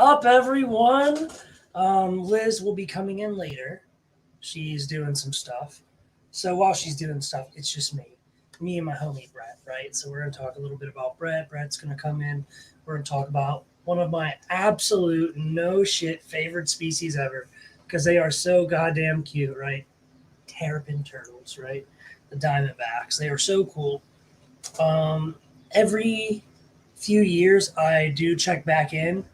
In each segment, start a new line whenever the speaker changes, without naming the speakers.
up, everyone? Liz will be coming in later. She's doing some stuff. So while she's doing stuff, it's just me and my homie Brett, right? So we're gonna talk a little bit about Brett. Brett's gonna come in. We're gonna talk about one of my absolute no shit favorite species ever because they are so goddamn cute, right? Terrapin turtles, right? The Diamondbacks. They are so cool. Every few years, I do check back in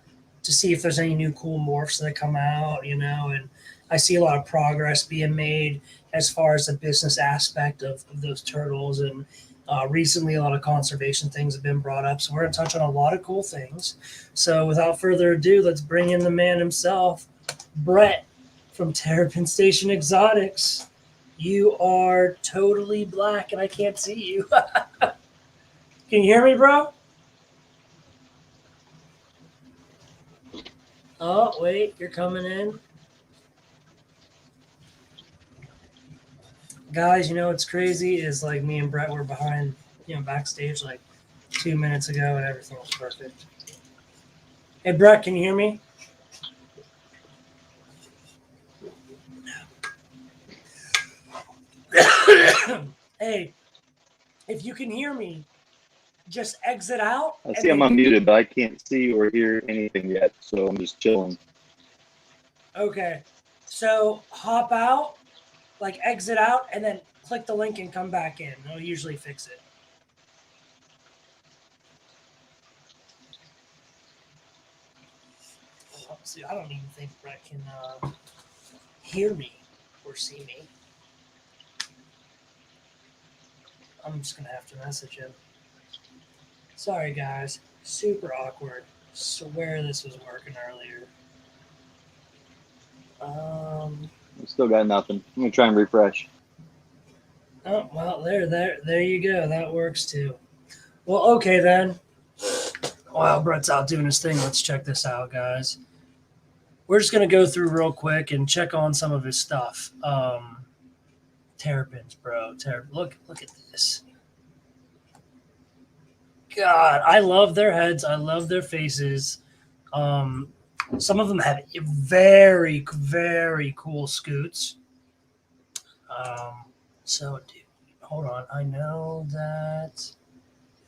to see if there's any new cool morphs that come out, and I see a lot of progress being made as far as the business aspect of those turtles. And recently, a lot of conservation things have been brought up. So we're going to touch on a lot of cool things. So without further ado, let's bring in the man himself, Brett from Terrapin Station Exotics. You are totally black and I can't see you. Can you hear me, bro? Oh, wait, you're coming in. Guys, what's crazy is like me and Brett were behind, backstage like 2 minutes ago and everything was perfect. Hey, Brett, can you hear me? Hey, if you can hear me, just exit out.
I see I'm unmuted, but I can't see or hear anything yet, so I'm just chilling.
Okay, so hop out, like exit out, and then click the link and come back in. It'll usually fix it. See, I don't even think Brett can hear me or see me. I'm just going to have to message him. Sorry, guys. Super awkward. Swear this was working earlier.
I still got nothing. I'm going to try and refresh.
Oh, well, there you go. That works too. Well, okay then. While Brett's out doing his thing, let's check this out, guys. We're just going to go through real quick and check on some of his stuff. Terrapins, bro. Look at this. God, I love their heads. I love their faces. Some of them have very, very cool scoots. So, dude, hold on. I know that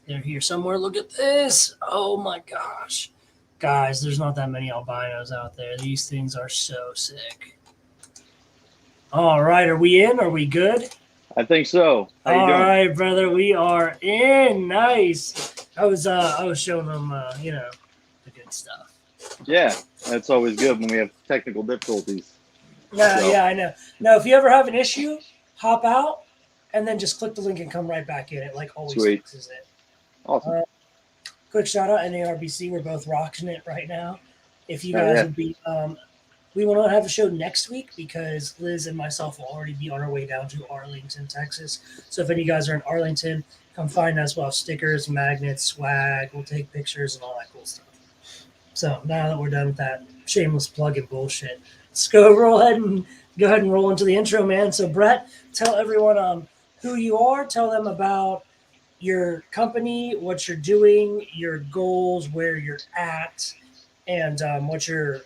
they're here somewhere. Look at this. Oh, my gosh. Guys, there's not that many albinos out there. These things are so sick. All right, are we in? Are we good?
I think so. How you doing?
All right, brother, we are in. Nice. I was showing them, the good stuff.
Yeah, that's always good when we have technical difficulties.
Yeah, I know. Now, if you ever have an issue, hop out and then just click the link and come right back in. It like always fixes it.
Awesome.
Quick shout out NARBC. We're both rocking it right now. If you guys would be, we will not have a show next week because Liz and myself will already be on our way down to Arlington, Texas. So if any of you guys are in Arlington, come find us. We'll have stickers, magnets, swag. We'll take pictures and all that cool stuff. So now that we're done with that shameless plug and bullshit, let's go ahead and roll into the intro, man. So Brett, tell everyone who you are. Tell them about your company, what you're doing, your goals, where you're at, and what your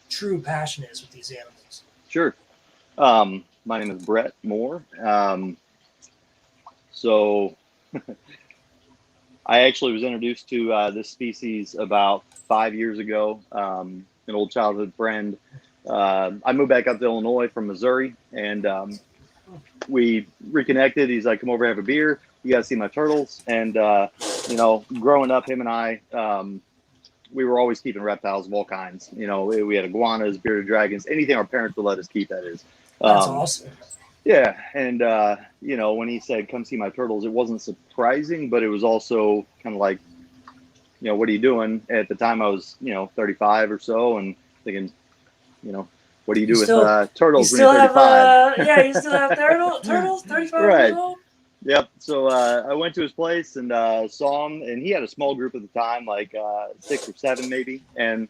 true passion is with these animals.
Sure. My name is Brett Moore. So I actually was introduced to this species about 5 years ago. An old childhood friend. I moved back up to Illinois from Missouri, and we reconnected. He's like, come over and have a beer. You got to see my turtles. And, growing up, him and I, we were always keeping reptiles of all kinds. We had iguanas, bearded dragons, anything our parents would let us keep, that is.
That's awesome.
Yeah. And, when he said, come see my turtles, it wasn't surprising, but it was also kind of like, what are you doing? At the time I was, 35 or so, and thinking, what do you do with turtles when you're 35?
You still have turtles, 35
right.
years old?
Yep. So I went to his place and saw him, and he had a small group at the time, like 6 or 7 maybe. And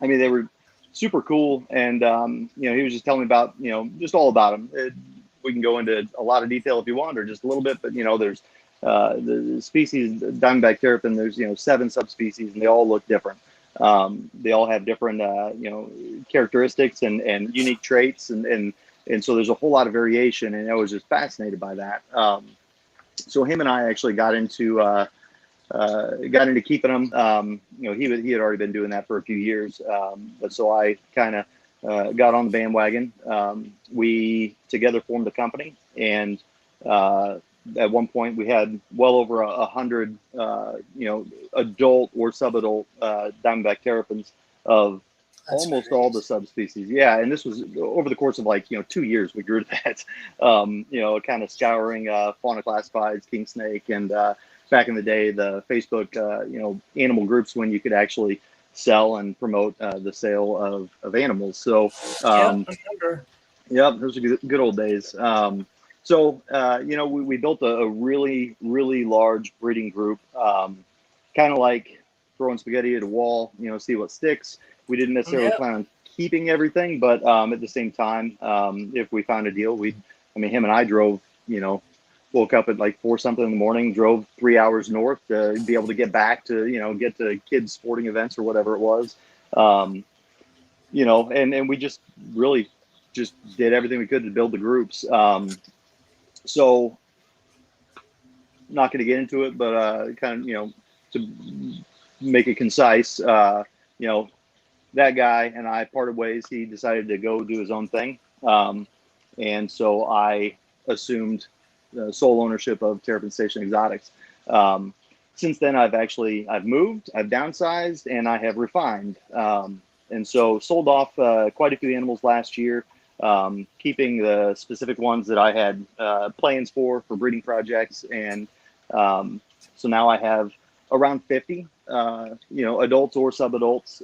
I mean, they were super cool. And, he was just telling me about, just all about him. We can go into a lot of detail if you want, or just a little bit, but, there's the species, Diamondback terrapin, there's, 7 subspecies, and they all look different. They all have different, characteristics and unique traits, and so there's a whole lot of variation, and I was just fascinated by that. So him and I actually got into keeping them. He had already been doing that for a few years, but so I kind of got on the bandwagon. We together formed a company, and at one point we had well over 100, adult or subadult Diamondback terrapins of almost all the subspecies. Yeah, and this was over the course of 2 years we grew that. Kind of scouring fauna classifieds, king snake, and back in the day, the Facebook, animal groups when you could actually sell and promote the sale of animals. So, yep, those are good old days. We built a really, really large breeding group, kind of like throwing spaghetti at a wall, see what sticks. We didn't necessarily plan on keeping everything, but at the same time, if we found a deal, him and I drove, woke up at like 4 something in the morning, drove 3 hours north to be able to get back to, get to kids' sporting events or whatever it was. And we just really just did everything we could to build the groups. So not going to get into it, but to make it concise, that guy and I parted ways. He decided to go do his own thing. And so I assumed sole ownership of Terrapin Station Exotics. Since then, I've moved, I've downsized, and I have refined. And so sold off quite a few animals last year, keeping the specific ones that I had plans for breeding projects. And so now I have around 50, adults or subadults.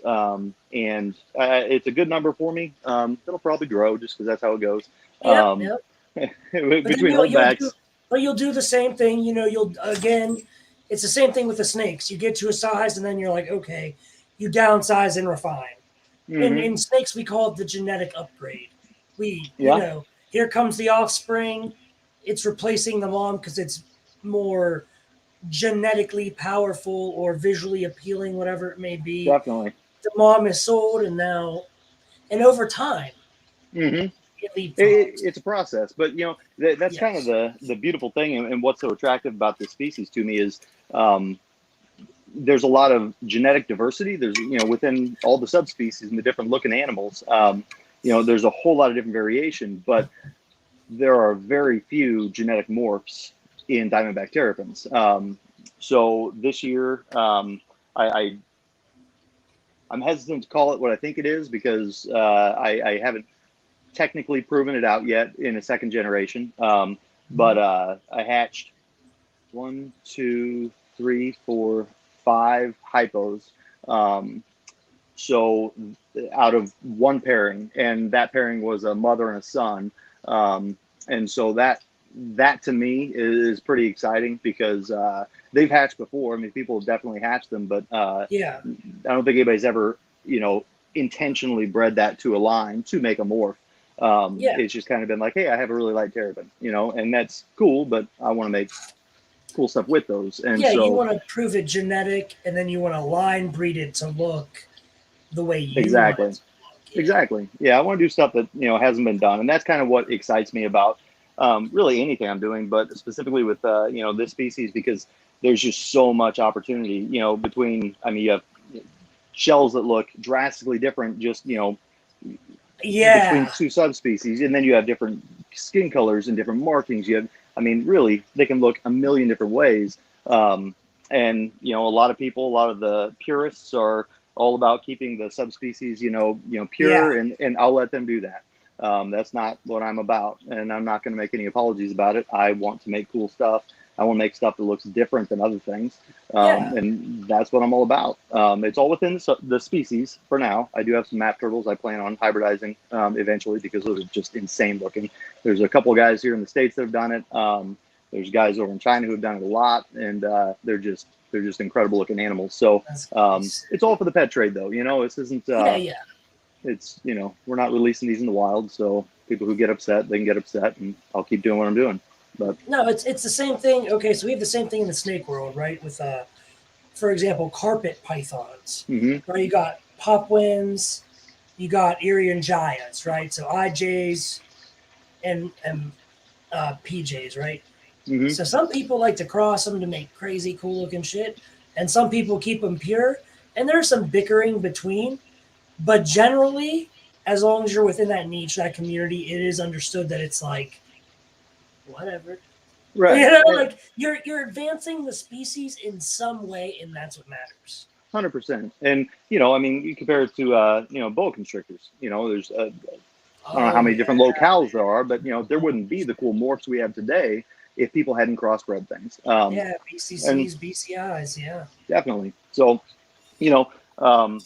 And it's a good number for me. It'll probably grow just because that's how it goes.
Yep.
Between holdbacks.
But you'll do the same thing. It's the same thing with the snakes. You get to a size and then you're like, okay, you downsize and refine. Mm-hmm. In snakes, we call it the genetic upgrade. Here comes the offspring. It's replacing the mom because it's more genetically powerful or visually appealing, whatever it may be.
Definitely.
The mom is sold, and over time,
it's a process. But that's kind of the beautiful thing, and what's so attractive about this species to me is there's a lot of genetic diversity. There's within all the subspecies and the different looking animals. There's a whole lot of different variation, but there are very few genetic morphs in Diamondback terrapins. So this year, I'm hesitant to call it what I think it is because I haven't technically proven it out yet in a second generation. But I hatched 1, 2, 3, 4, 5 hypos. So out of one pairing, and that pairing was a mother and a son. And so that to me is pretty exciting because they've hatched before. People have definitely hatched them, but I don't think anybody's ever, intentionally bred that to a line to make a morph. It's just kind of been like, hey, I have a really light terrapin, and that's cool, but I want to make cool stuff with those. And
you want to prove it genetic, and then you want to line breed it to look the way you want it to look.
Exactly. Yeah, I want to do stuff that hasn't been done, and that's kind of what excites me about really anything I'm doing, but specifically with this species because there's just so much opportunity. Between you have shells that look drastically different, just between two subspecies, and then you have different skin colors and different markings. You have, really, they can look a million different ways. And a lot of people, a lot of the purists are all about keeping the subspecies, pure, and I'll let them do that. That's not what I'm about, and I'm not going to make any apologies about it. I want to make cool stuff. I want to make stuff that looks different than other things, and that's what I'm all about. It's all within the species for now. I do have some map turtles I plan on hybridizing eventually because those are just insane looking. There's a couple of guys here in the States that have done it. There's guys over in China who have done it a lot, and they're just incredible looking animals. So it's all for the pet trade, though. This isn't. It's we're not releasing these in the wild, so people who get upset, they can get upset, and I'll keep doing what I'm doing. But
no, it's the same thing. Okay, so we have the same thing in the snake world, right? With for example, carpet pythons,
Mm-hmm.
right? You got popwins, you got Irian giants, right? So IJs and PJs, right?
Mm-hmm.
So some people like to cross them to make crazy cool looking shit, and some people keep them pure. And there's some bickering between, but generally, as long as you're within that niche, that community, it is understood that it's like whatever.
Right.
You know, like you're advancing the species in some way, and that's what matters.
100%. And I mean, you compare it to boa constrictors. There's I don't know how
Oh
many
yeah,
different locales there are, but there wouldn't be the cool morphs we have today if people hadn't crossbred things.
yeah,
And
BCCs, BCIs, yeah.
definitely. So, you know, um,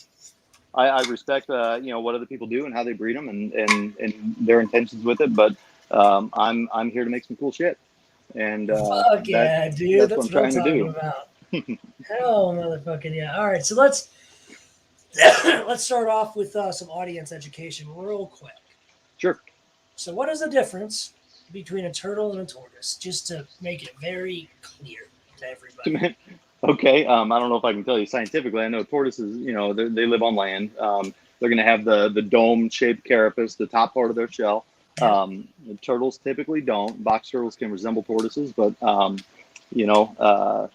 I respect what other people do and how they breed them and their intentions with it. But I'm here to make some cool shit, and
Fuck
that
yeah, dude.
that's what
That's
I'm
what I'm
trying to
talking
do.
about. Hell, motherfucking yeah. All right, so let's let's start off with some audience education real quick.
Sure.
So, what is the difference between a turtle and a tortoise? Just to make it very clear to everybody.
Okay. I don't know if I can tell you scientifically. I know tortoises, they live on land. They're going to have the dome shaped carapace, the top part of their shell.
Yep.
Turtles typically don't. Box turtles can resemble tortoises, but you know, uh,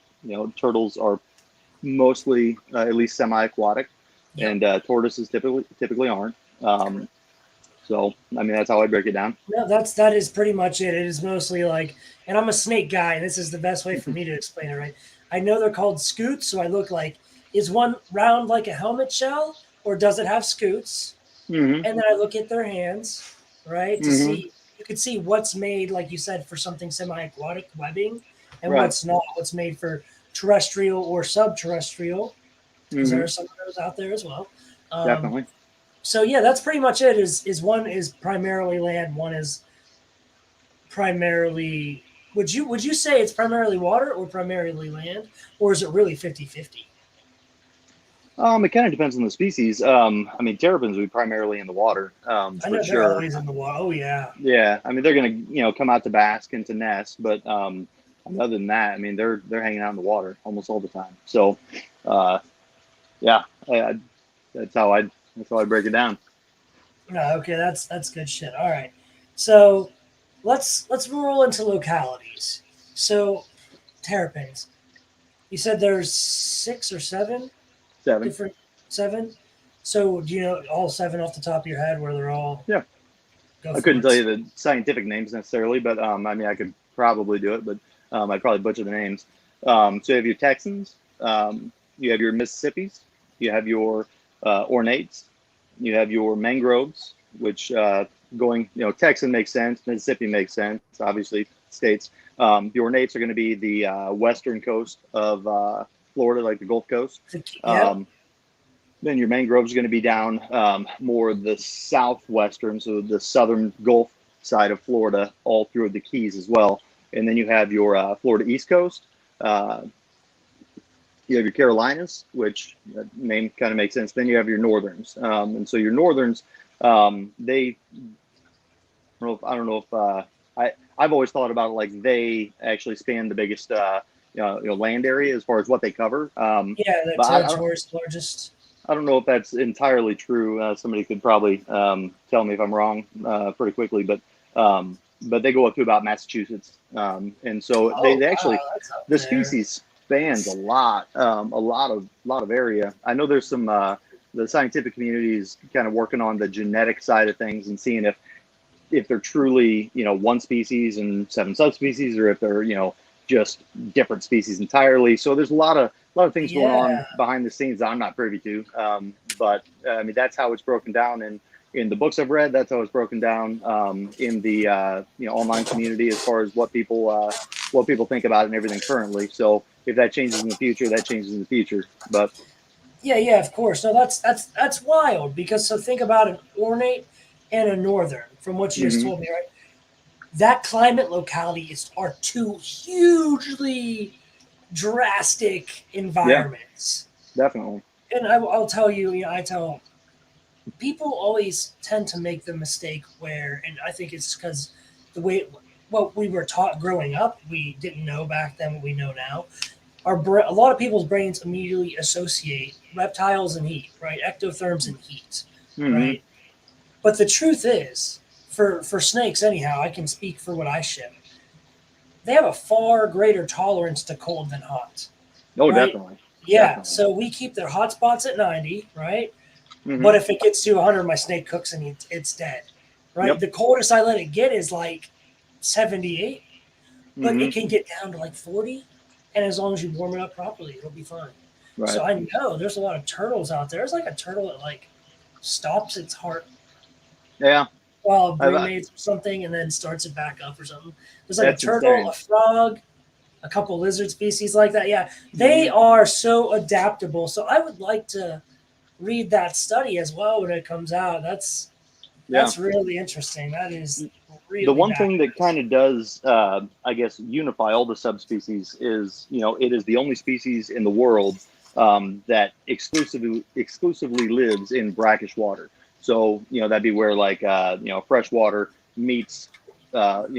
turtles are mostly at least semi-aquatic,
Yep.
and tortoises typically aren't. So I mean, that's how I break it down.
No, that is pretty much it. It is mostly like, and I'm a snake guy, and this is the best way for me to explain it, right? I know they're called scoots, so I look like, is one round like a helmet shell, or does it have scoots?
Hmm.
And then I look at their hands, right, to
Hmm.
see, you could see what's made, like you said, for something semi-aquatic webbing, and
Right.
what's not, what's made for terrestrial or subterrestrial, because there
Hmm.
are some of those out there as well. Um,
Definitely.
so yeah, that's pretty much it. Is one is primarily land, one is primarily. Would you say it's primarily water or primarily land, or is it really 50-50?
It kind of depends on the species. I mean, terrapins would be primarily in the water,
I
for
know they're
sure.
always in the water. Oh yeah.
Yeah, I mean, they're gonna, come out to bask and to nest, but other than that, I mean, they're hanging out in the water almost all the time. So, uh, yeah, that's how I break it down.
No, okay, that's good shit. All right, so let's roll into localities. So terrapins, you said there's 6 or 7
7.
different 7. So do you know all 7 off the top of your head where they're all?
Yeah,
Go
I
for
couldn't tell you
it.
the scientific names necessarily, but I mean, I could probably do it, but I'd probably butcher the names. So you have your Texans, you have your Mississippis, you have your ornates, you have your mangroves, which going, Texan makes sense, Mississippi makes sense, obviously states. The ornates are going to be the western coast of Florida, like the Gulf Coast.
Yep.
Um, then your mangroves are going to be down more the southwestern, so the southern Gulf side of Florida, all through the Keys as well. And then you have your Florida East Coast. Uh, you have your Carolinas, which name kind of makes sense. Then you have your Northerns, and so your Northerns, they I don't know if I've always thought about it like they actually span the biggest land area as far as what they cover.
Yeah, the
But
territory's largest.
I don't know if that's entirely true. Somebody could probably tell me if I'm wrong pretty quickly, but they go up to about Massachusetts, and so
Oh
they
wow,
actually
that's up
the
there.
species spans a lot of area. I know there's some the scientific community is kind of working on the genetic side of things and seeing if they're truly one species and 7 subspecies, or if they're just different species entirely. So there's a lot of things going on
Yeah,
behind the scenes that I'm not privy to. But I mean, that's how it's broken down in the books I've read. That's how it's broken down in the online community as far as what people think about it and everything currently. So if that changes in the future, that changes in the future. But
yeah, of course. No, that's wild because so think about an ornate and a northern from what you just
mhm,
told me, right? That climate locality are 2 hugely drastic
yeah,
environments.
definitely.
And I'll tell you, I tell people always tend to make the mistake where, and I think it's because the way what we were taught growing up, we didn't know back then what we know now. a lot of people's brains immediately associate reptiles and heat, right? Ectotherms and heat,
Mm-hmm.
right? But the truth is, for snakes, anyhow, I can speak for what I ship. They have a far greater tolerance to cold than hot,
Oh,
right?
definitely.
Yeah.
Definitely.
So we keep their hot spots at 90, right?
Mm-hmm.
But if it gets to 100, my snake cooks and it's dead, right?
Yep.
The coldest I let it get is like 78, but
Mm-hmm.
it can get down to like 40. And as long as you warm it up properly, it'll be fine.
Right.
So I know there's a lot of turtles out there. There's like a turtle that like stops its heart
Yeah.
while it
I've,
brewmates or something and then starts it back up or something. There's like a
that's
turtle,
insane.
a frog, a couple lizard species like that. Yeah, they
Mm-hmm.
are so adaptable. So I would like to read that study as well when it comes out.
Yeah.
That's really interesting. That is
The
really
one thing that
badass.
kind of does, I guess, unify all the subspecies is, it is the only species in the world that exclusively lives in brackish water. So, that'd be where like, fresh water meets, salt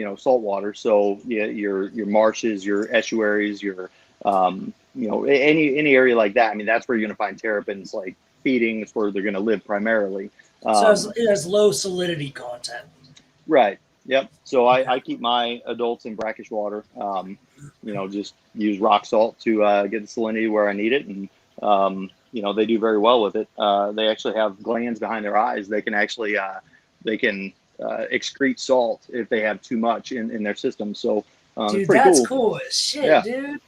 water. So yeah, your marshes, your estuaries, your, any area like that. I mean, that's where you're going to find terrapins like feeding. It's where they're going to live primarily.
So
Um,
it has low salinity content.
Right. Yep. So
Okay.
I keep my adults in brackish water. Just use rock salt to get the salinity where I need it, and they do very well with it. They actually have glands behind their eyes. They can excrete salt if they have too much in their system. So it's
Dude,
pretty
that's
cool.
cool as shit,
Yeah.
dude.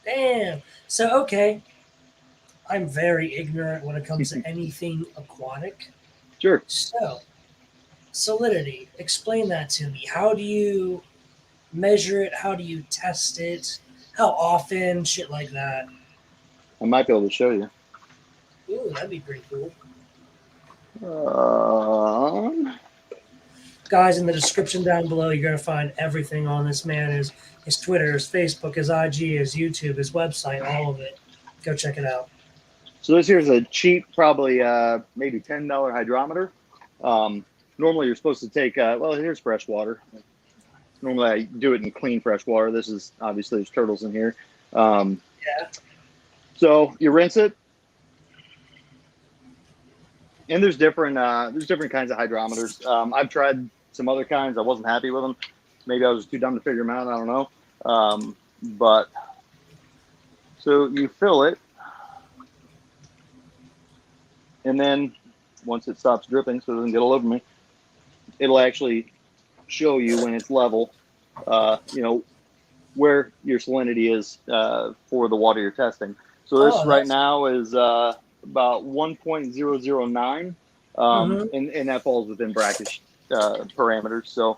Damn. So, okay, I'm very ignorant when it comes to anything aquatic.
Sure.
So, salinity, explain that to me. How do you measure it? How do you test it? How often? Shit like that.
I might be able to show you.
Ooh, that'd be pretty cool.
Um,
Guys, in the description down below, you're going to find everything on this man his Twitter, his Facebook, his IG, his YouTube, his website, all of it. Go check it out.
So this here's a cheap, probably maybe $10 hydrometer. Um, Normally you're supposed to take, here's fresh water. Normally I do it in clean fresh water. This is obviously there's turtles in here. Um,
Yeah.
so you rinse it, and there's different kinds of hydrometers. I've tried some other kinds. I wasn't happy with them. Maybe I was too dumb to figure them out. I don't know. But so you fill it, and then once it stops dripping, so it doesn't get all over me, it'll actually show you when it's level. Where your salinity is for the water you're testing. So this
Oh,
right
that's
now is about 1.009,
mm-hmm.
and that falls within brackish parameters. So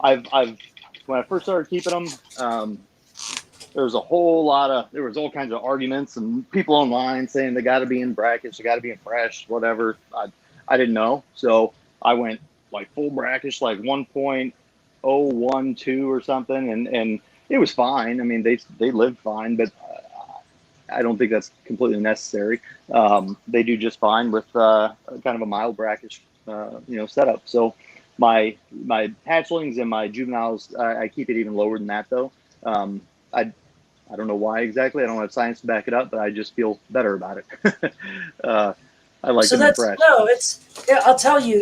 I've when I first started keeping them, there was all kinds of arguments and people online saying they got to be in brackish, they got to be in fresh, whatever. I didn't know, so I went like full brackish, like 1.012 or something, and it was fine. I mean, they lived fine, but I don't think that's completely necessary. They do just fine with kind of a mild brackish, setup. So my hatchlings and my juveniles, I keep it even lower than that though. I don't know why exactly. I don't have science to back it up, but I just feel better about it. I like
So
them in
that's
fresh.
no, it's yeah, I'll tell you,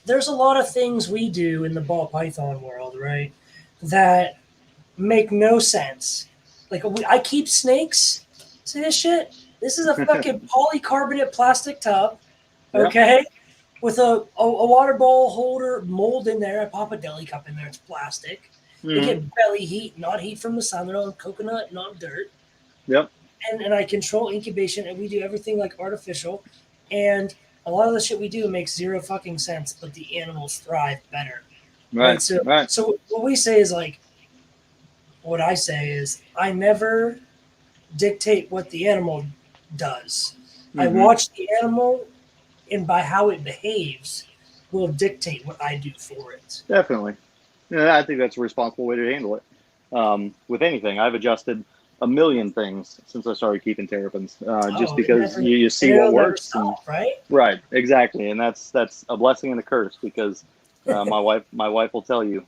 there's a lot of things we do in the ball python world, right? That make no sense. Like I keep snakes. See this shit? This is a fucking polycarbonate plastic tub,
Yeah.
okay? With a water bowl holder mold in there. I pop a deli cup in there. It's plastic. They
Mm-hmm.
get belly heat, not heat from the sun. They're on coconut, not dirt.
Yep.
And I control incubation, and we do everything like artificial. And a lot of the shit we do makes zero fucking sense, but the animals thrive better, right?
Right.
So,
Right.
so what we say is like, what I say is, I never dictate what the animal does. I
Mm-hmm.
watch the animal, and by how it behaves, will dictate what I do for it.
Definitely. Yeah, I think that's a responsible way to handle it. With anything, I've adjusted a million things since I started keeping terrapins, just
Oh,
because you
and
see what
it'll never
works. And
stop, right?
right, exactly, and that's a blessing and a curse because my wife will tell you,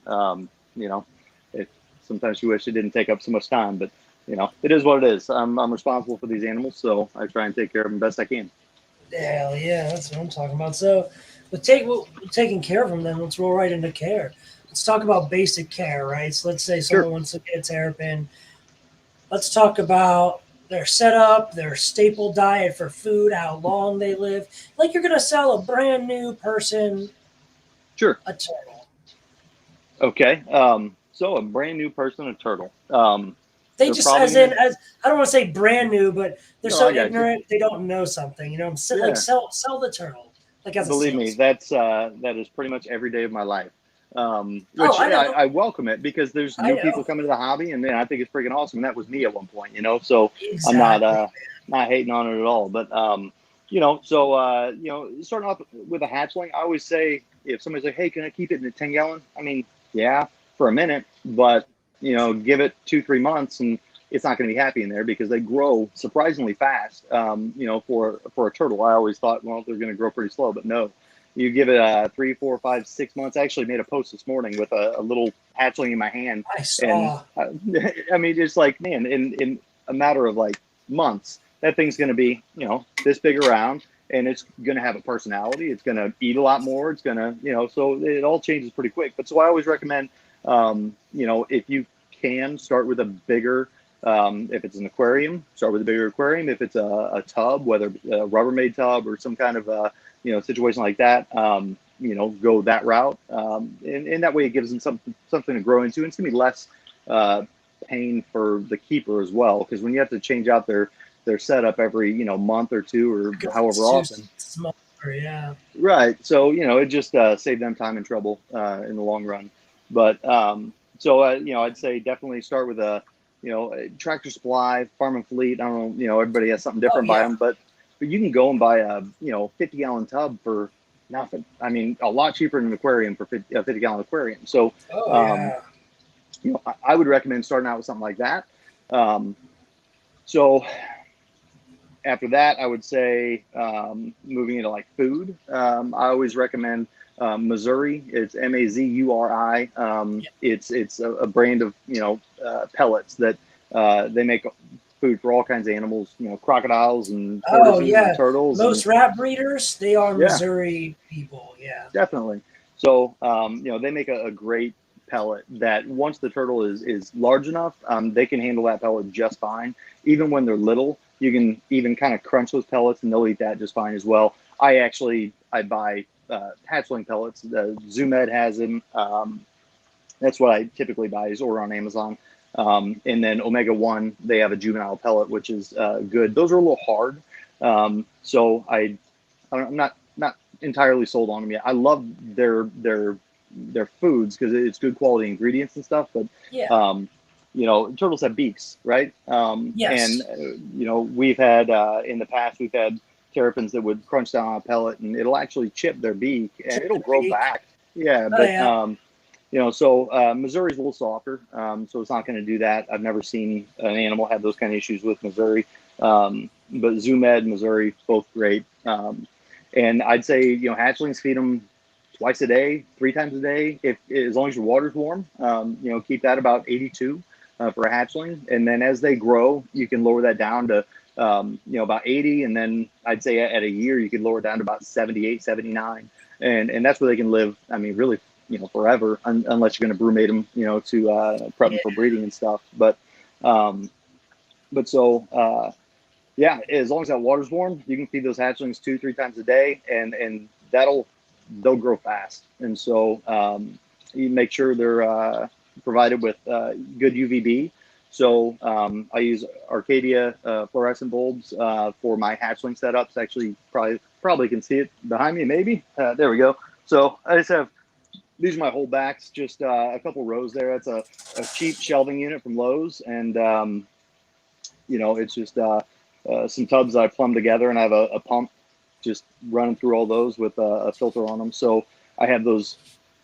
you know, it, sometimes she wishes it didn't take up so much time, but you know, it is what it is. I'm responsible for these animals, so I try and take care of them best I can.
Hell yeah, that's what I'm talking about. So, taking care of them, then let's roll right into care. Let's talk about basic care, right? So let's say
Sure.
someone wants to get a terrapin. Let's talk about their setup, their staple diet for food, how long they live. Like you're gonna sell a brand new person
Sure.
a turtle.
Okay. So a brand new person, a turtle.
They
They're
just,
probably
as
gonna.
in, as I don't want to say brand new, but they're
No,
so
I got you.
ignorant they don't know something. You know, like
Yeah.
sell the turtle, like as a
Believe me,
sales.
that is pretty much every day of my life.
Oh,
Which
I know,
I welcome it because there's
I
new people
know,
coming to the hobby, and man, I think it's freaking awesome. And that was me at one point, you know. So I'm
exactly.
not hating on it at all. But starting off with a hatchling, I always say if somebody's like, "Hey, can I keep it in a 10 gallon?" I mean, yeah, for a minute, but give it 2 3 months and it's not going to be happy in there because they grow surprisingly fast. For a turtle, I always thought, well, they're going to grow pretty slow, but no. You give it 3 4 5 6 months. I actually made a post this morning with a little hatchling in my hand,
I
and
saw.
I mean, it's like, man, in a matter of like months, that thing's going to be this big around, and it's going to have a personality. It's going to eat a lot more. It's going to so it all changes pretty quick. But so I always recommend, if you can start with a bigger. If it's an aquarium, start with a bigger aquarium. If it's a tub, whether a Rubbermaid tub or some kind of situation like that, go that route. And that way it gives them something to grow into. And it's gonna be less pain for the keeper as well, because when you have to change out their setup every month or two or
Because
however
it's too
often.
small. Yeah.
Right. So, it just saved them time and trouble in the long run. But I'd say definitely start with a Tractor Supply, Farm and Fleet. I don't know, everybody has something
Oh
different by
yeah.
them, but you can go and buy a 50-gallon tub for nothing. I mean, a lot cheaper than an aquarium for a 50-gallon aquarium. So,
Oh
um,
yeah.
I would recommend starting out with something like that. Um, so after that, I would say moving into like food. I always recommend Missouri. It's Mazuri.
Yeah.
It's a brand of pellets that they make food for all kinds of animals. Crocodiles and
Oh
tortoises and
yeah.
turtles and
Most rat breeders, they are
yeah,
Missouri people. Yeah.
definitely. So they make a great pellet that once the turtle is large enough, they can handle that pellet just fine. Even when they're little, you can even kind of crunch those pellets and they'll eat that just fine as well. I buy hatchling pellets. Zoom Ed has them. That's what I typically buy is order on Amazon. And then Omega One, they have a juvenile pellet, which is good. Those are a little hard, so I'm not entirely sold on them yet. I love their foods because it's good quality ingredients and stuff. But
Yeah.
turtles have beaks, right? And
Yes.
we've had in the past we've had terrapins that would crunch down on a pellet and it'll actually chip their beak and
Chip
it'll
the
grow
beak.
back. Yeah,
Oh
but
yeah.
so Missouri's a little softer, so it's not going to do that. I've never seen an animal have those kind of issues with Missouri. But Zoom Ed, Missouri, both great. And I'd say, hatchlings feed them twice a day, 3 times a day, if as long as your water's warm. Keep that about 82 for a hatchling, and then as they grow, you can lower that down to about 80, and then I'd say at a year you can lower it down to about 78, 79, and that's where they can live. I mean, really, forever, unless you're going to brumate them, to prep them for
Yeah.
breeding and stuff. Um, but so. Yeah, as long as that water's warm, you can feed those hatchlings 2 3 times a day, and they'll grow fast. And so you make sure they're provided with good UVB. So I use Arcadia fluorescent bulbs for my hatchling setups. Actually, probably can see it behind me. Maybe there we go. So I just have these are my holdbacks, just a couple rows there. That's a cheap shelving unit from Lowe's, and it's just some tubs that I plumb together, and I have a pump just running through all those with a filter on them. So I have those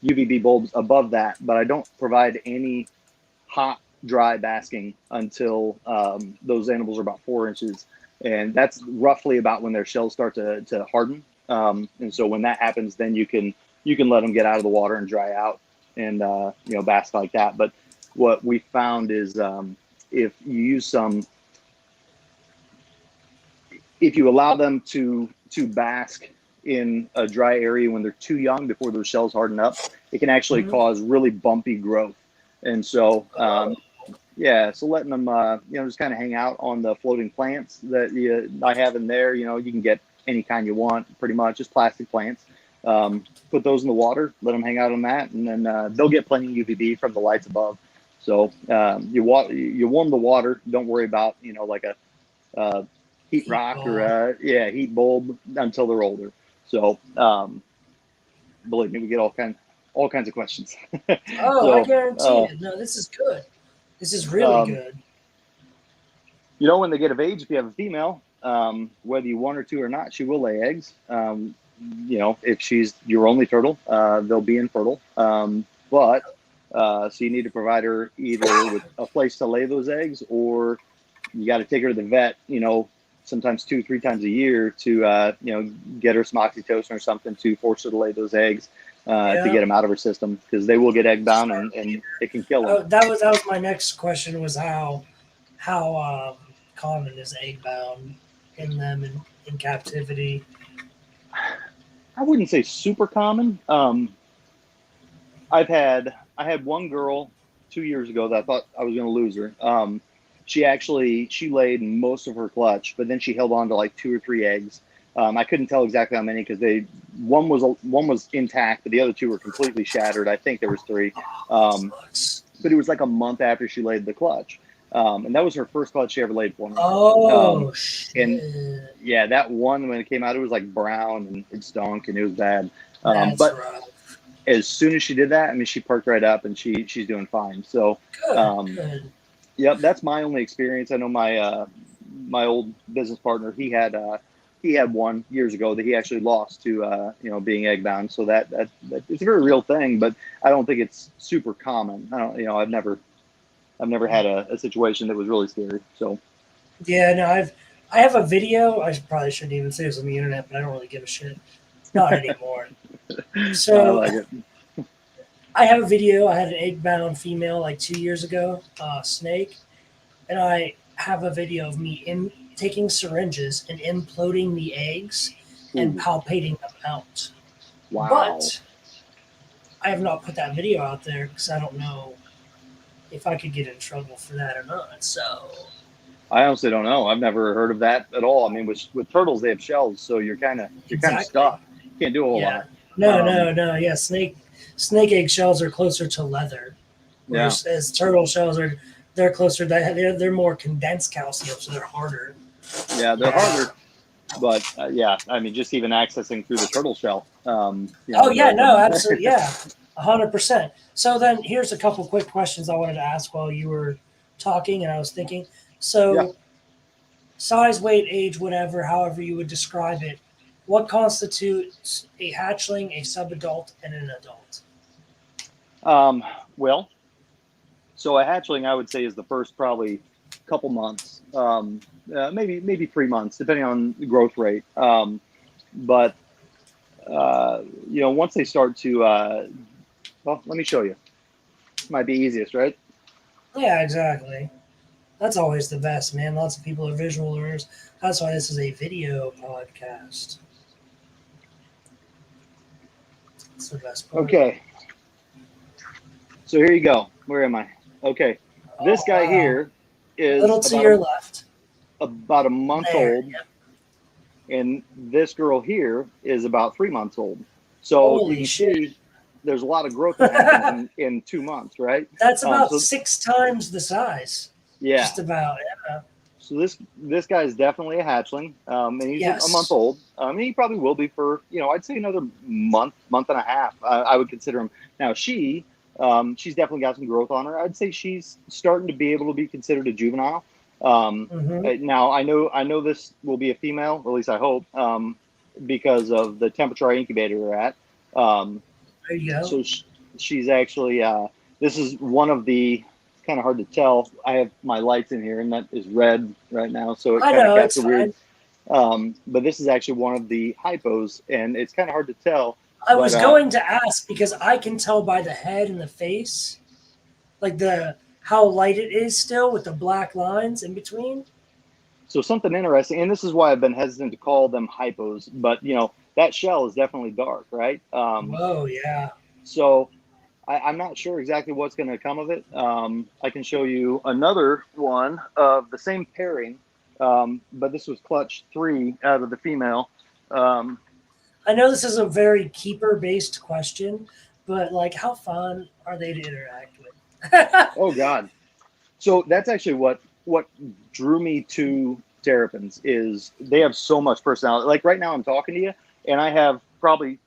UVB bulbs above that, but I don't provide any hot, dry basking until those animals are about 4 inches. And that's roughly about when their shells start to harden. And so when that happens, then you can let them get out of the water and dry out and bask like that. But what we found is if you allow them to bask in a dry area when they're too young before their shells harden up, it can actually cause really bumpy growth. And so, yeah, so letting them, just kind of hang out on the floating plants that I have in there. You can get any kind you want, pretty much, just plastic plants. Put those in the water, let them hang out on that, and then they'll get plenty of UVB from the lights above. So you warm the water. Don't worry about like a heat rock bulb. Or heat bulb until they're older. So believe me, we get all kinds of questions.
I guarantee it. No, this is good. This is really good.
When they get of age, if you have a female, whether you want her to or not, she will lay eggs. If she's your only turtle, they'll be infertile. So you need to provide her either with a place to lay those eggs, or you got to take her to the vet, sometimes 2-3 times a year to, get her some oxytocin or something to force her to lay those eggs to get them out of her system, because they will get egg bound and it can kill them.
That was my next question, was how common is egg bound in them in captivity?
I wouldn't say super common. I had one girl 2 years ago that I thought I was going to lose her. She laid most of her clutch, but then she held on to like 2 or 3 eggs. I couldn't tell exactly how many, because one was intact, but the other 2 were completely shattered. I think there was 3. But it was like a month after she laid the clutch. And that was her first clutch she ever laid for me.
Shit.
And yeah, that one, when it came out, it was like brown and it stunk and it was bad. But rough. As soon as she did that, she perked right up and she's doing fine. So,
good.
Yep, that's my only experience. I know my old business partner, he had one years ago that he actually lost to being egg bound. So that it's a very real thing, but I don't think it's super common. I've never had a situation that was really scary. So
yeah, no, I have a video. I probably shouldn't even say this on the internet, but I don't really give a shit. Not anymore. So
I like it.
I have a video. I had an egg bound female like 2 years ago, snake, and I have a video of me taking syringes and imploding the eggs and palpating them out.
Wow.
But I have not put that video out there because I don't know if I could get in trouble for that or not. So
I honestly don't know. I've never heard of that at all. With turtles, they have shells, so you're kind of stuck. You can't do a whole lot.
No. Yeah, snake egg shells are closer to leather, whereas turtle shells they're closer. They're more condensed calcium, so they're harder.
Yeah, they're harder. But just even accessing through the turtle shell.
Absolutely, 100%. So then, here's a couple quick questions I wanted to ask while you were talking, and I was thinking. So, size, weight, age, whatever, however you would describe it. What constitutes a hatchling, a subadult, and an adult?
So a hatchling, I would say, is the first probably couple months, maybe 3 months, depending on the growth rate. But once they start to, let me show you. Might be easiest, right?
Yeah, exactly. That's always the best, man. Lots of people are visual learners. That's why this is a video podcast. That's the best part.
Okay. So here you go. Where am I? Okay. This guy here is
a little to your left.
About a month old. Yep. And this girl here is about 3 months old. So
holy
you can
shit.
see there's a lot of growth that happens in 2 months, right?
That's about 6 times the size.
Yeah.
Just about, yeah.
So this guy is definitely a hatchling, and he's a month old. And he probably will be for, I'd say another month and a half. I would consider him. Now she's definitely got some growth on her. I'd say she's starting to be able to be considered a juvenile. Now I know this will be a female, or at least I hope, because of the temperature incubator we're at.
There you go.
So she's actually, this is one of the, it's kind of hard to tell. I have my lights in here and that is red right now. So it kind of gets weird. But this is actually one of the hypos and it's kind of hard to tell.
I was going to ask because I can tell by the head and the face, like how light it is still with the black lines in between.
So something interesting, and this is why I've been hesitant to call them hypos, but that shell is definitely dark, right?
Whoa, yeah.
So I'm not sure exactly what's going to come of it. I can show you another one of the same pairing, but this was clutch 3 out of the female.
I know this is a very keeper-based question, but like, how fun are they to interact with?
Oh God! So that's actually what drew me to Terrapins is they have so much personality. Like right now, I'm talking to you, and I have probably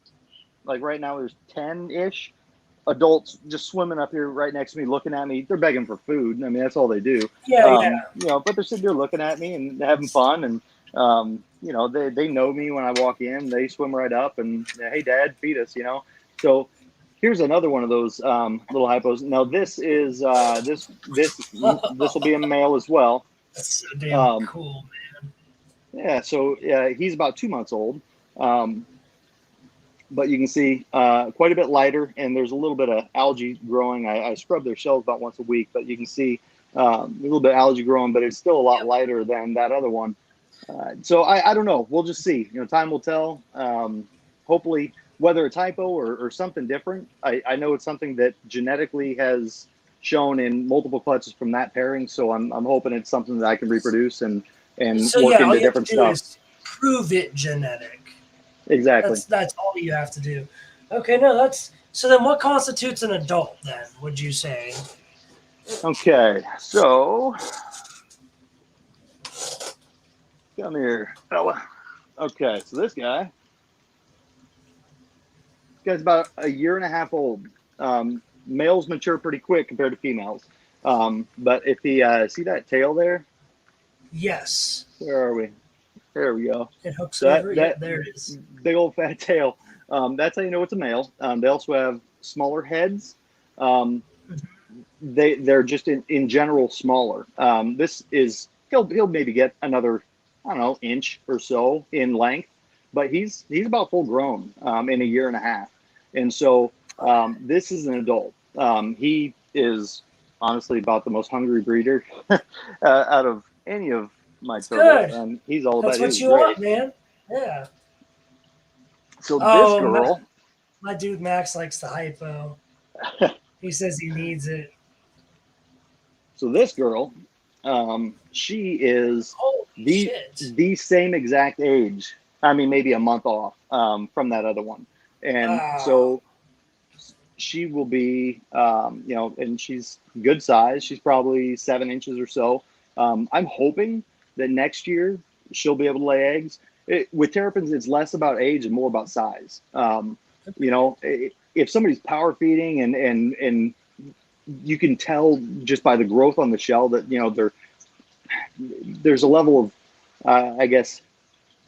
like right now there's 10-ish adults just swimming up here right next to me, looking at me. They're begging for food. I mean, that's all they do.
Yeah, yeah.
But they're sitting there looking at me and having fun. And, they know me when I walk in. They swim right up and, hey, Dad, feed us, So here's another one of those little hypos. Now, this is this will be a male as well.
That's so damn cool, man.
Yeah, so he's about 2 months old. But you can see quite a bit lighter, and there's a little bit of algae growing. I scrub their shells about once a week, but you can see a little bit of algae growing, but it's still a lot lighter than that other one. So I don't know. We'll just see. Time will tell. Hopefully, whether it's hypo or something different, I know it's something that genetically has shown in multiple clutches from that pairing. So I'm hoping it's something that I can reproduce and
So
work
yeah, all
into
you have to
different
do
stuff.
is prove it genetic.
Exactly.
That's all you have to do. Okay, no, that's so. Then, what constitutes an adult? Then, would you say?
Okay, so come here, fella. Okay, so this guy's about a year and a half old. Males mature pretty quick compared to females. But if you see that tail there,
Yes.
where are we? There we go.
It hooks
So
over.
that
There it is.
big old fat tail. That's how you know it's a male. They also have smaller heads. They're just in general smaller. This is he'll maybe get another, I don't know, inch or so in length, but he's about full grown in a year and a half, and so this is an adult. He is honestly about the most hungry breeder out of any of my
It's
turtles,
good.
and he's all
That's
about
what
his
you
great.
want, man. Yeah.
So this
Oh,
girl,
my dude Max likes the hypo. He says he needs it.
so this girl, she is
Holy
the
shit.
the same exact age. I mean, maybe a month off from that other one, and
Wow.
so she will be, and she's good size. She's probably 7 inches or so. I'm hoping that next year she'll be able to lay eggs. With terrapins, it's less about age and more about size. If somebody's power feeding and you can tell just by the growth on the shell that there's a level of I guess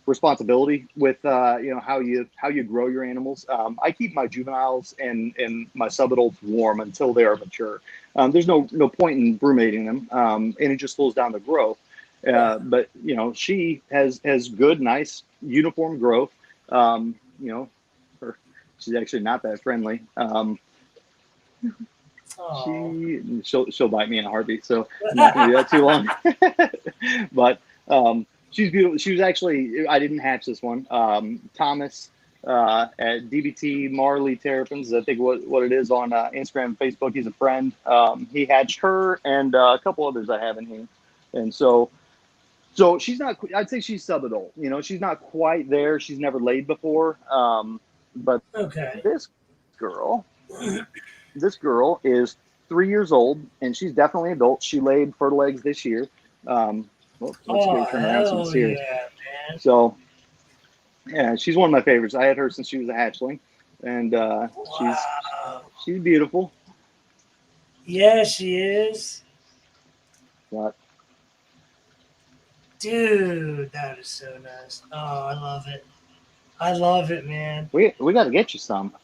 responsibility with how you grow your animals. I keep my juveniles and my subadults warm until they are mature. There's no point in brumating them, and it just slows down the growth. But she has good, nice, uniform growth. She's actually not that friendly.
Oh.
She'll bite me in a heartbeat, so I'm not gonna do that too long. But she's beautiful. She was actually, I didn't hatch this one. Thomas at DBT Marley Terrapins, I think what it is on Instagram and Facebook. He's a friend. He hatched her and a couple others I have in here, and so she's not. I'd say she's subadult. She's not quite there. She's never laid before. But
Okay.
girl, this girl is 3 years old, and she's definitely adult. She laid fertile eggs this year. Let's go turn around so you can
Hell
see her.
yeah, man.
So, yeah, she's one of my favorites. I had her since she was a hatchling, and
Wow.
she's beautiful.
Yeah, she is.
But
Dude, that is so nice. Oh, I love it. I love it, man.
we got to get you some.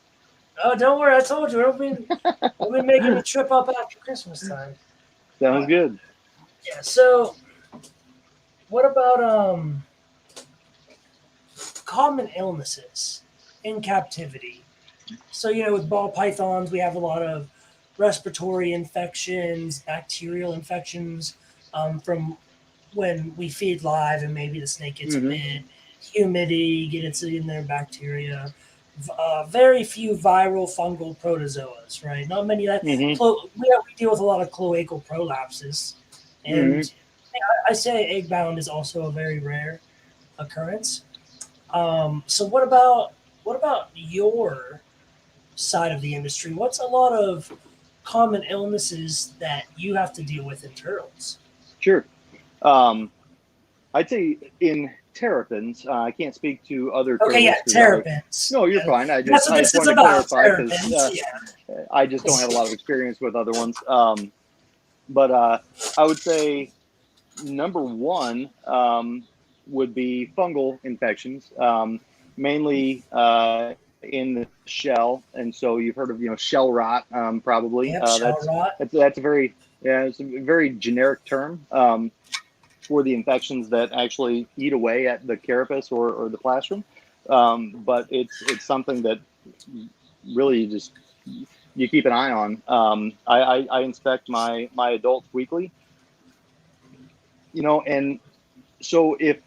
Oh, don't worry. I told you. We'll be making a trip up after Christmas time.
Sounds good.
Yeah, so what about common illnesses in captivity? So, with ball pythons, we have a lot of respiratory infections, bacterial infections from when we feed live and maybe the snake gets bit, humidity, gets in their bacteria. Very few viral fungal protozoas, right? Not many that we deal with a lot of cloacal prolapses, and I say eggbound is also a very rare occurrence. So what about your side of the industry? What's a lot of common illnesses that you have to deal with in turtles?
Sure. I'd say in terrapins, I can't speak to other
Okay, yeah,
turtles because
terrapins.
no, you're
Yeah.
fine.
That's what
I
this
just
is
wanted to
about.
clarify because
Terrapins. Yeah.
I just don't have a lot of experience with other ones. But I would say number one would be fungal infections, mainly in the shell. And so you've heard of shell rot, probably.
Yep, shell rot.
That's a very it's a very generic term for the infections that actually eat away at the carapace or the plastron. But it's something that really just you keep an eye on. I inspect my adults weekly, and so if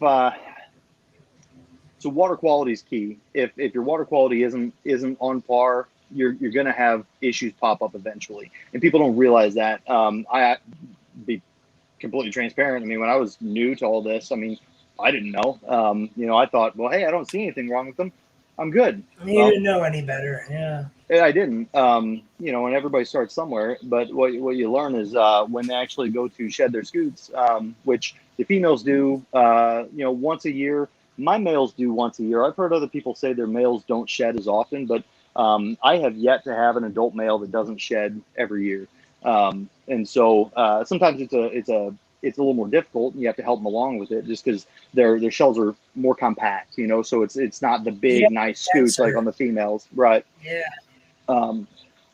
so water quality is key. If your water quality isn't on par, you're going to have issues pop up eventually, and people don't realize that. I be completely transparent. I mean, when I was new to all this, I mean, I didn't know. I thought, well, hey, I don't see anything wrong with them. I'm good.
You didn't know any better, yeah.
I didn't. And everybody starts somewhere. But what you learn is when they actually go to shed their scoots, which the females do, once a year. My males do once a year. I've heard other people say their males don't shed as often, but I have yet to have an adult male that doesn't shed every year. And so sometimes it's a little more difficult, and you have to help them along with it, just because their shells are more compact, so it's not the big nice scoots like on the females, right?
Yeah.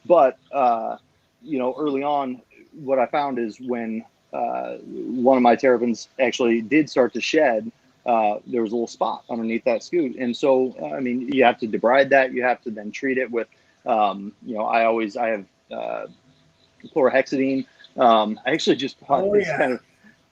But early on, what I found is when one of my terrapins actually did start to shed, there was a little spot underneath that scoot, and so I mean, you have to debride that. You have to then treat it with, I have chlorhexidine. I actually just bought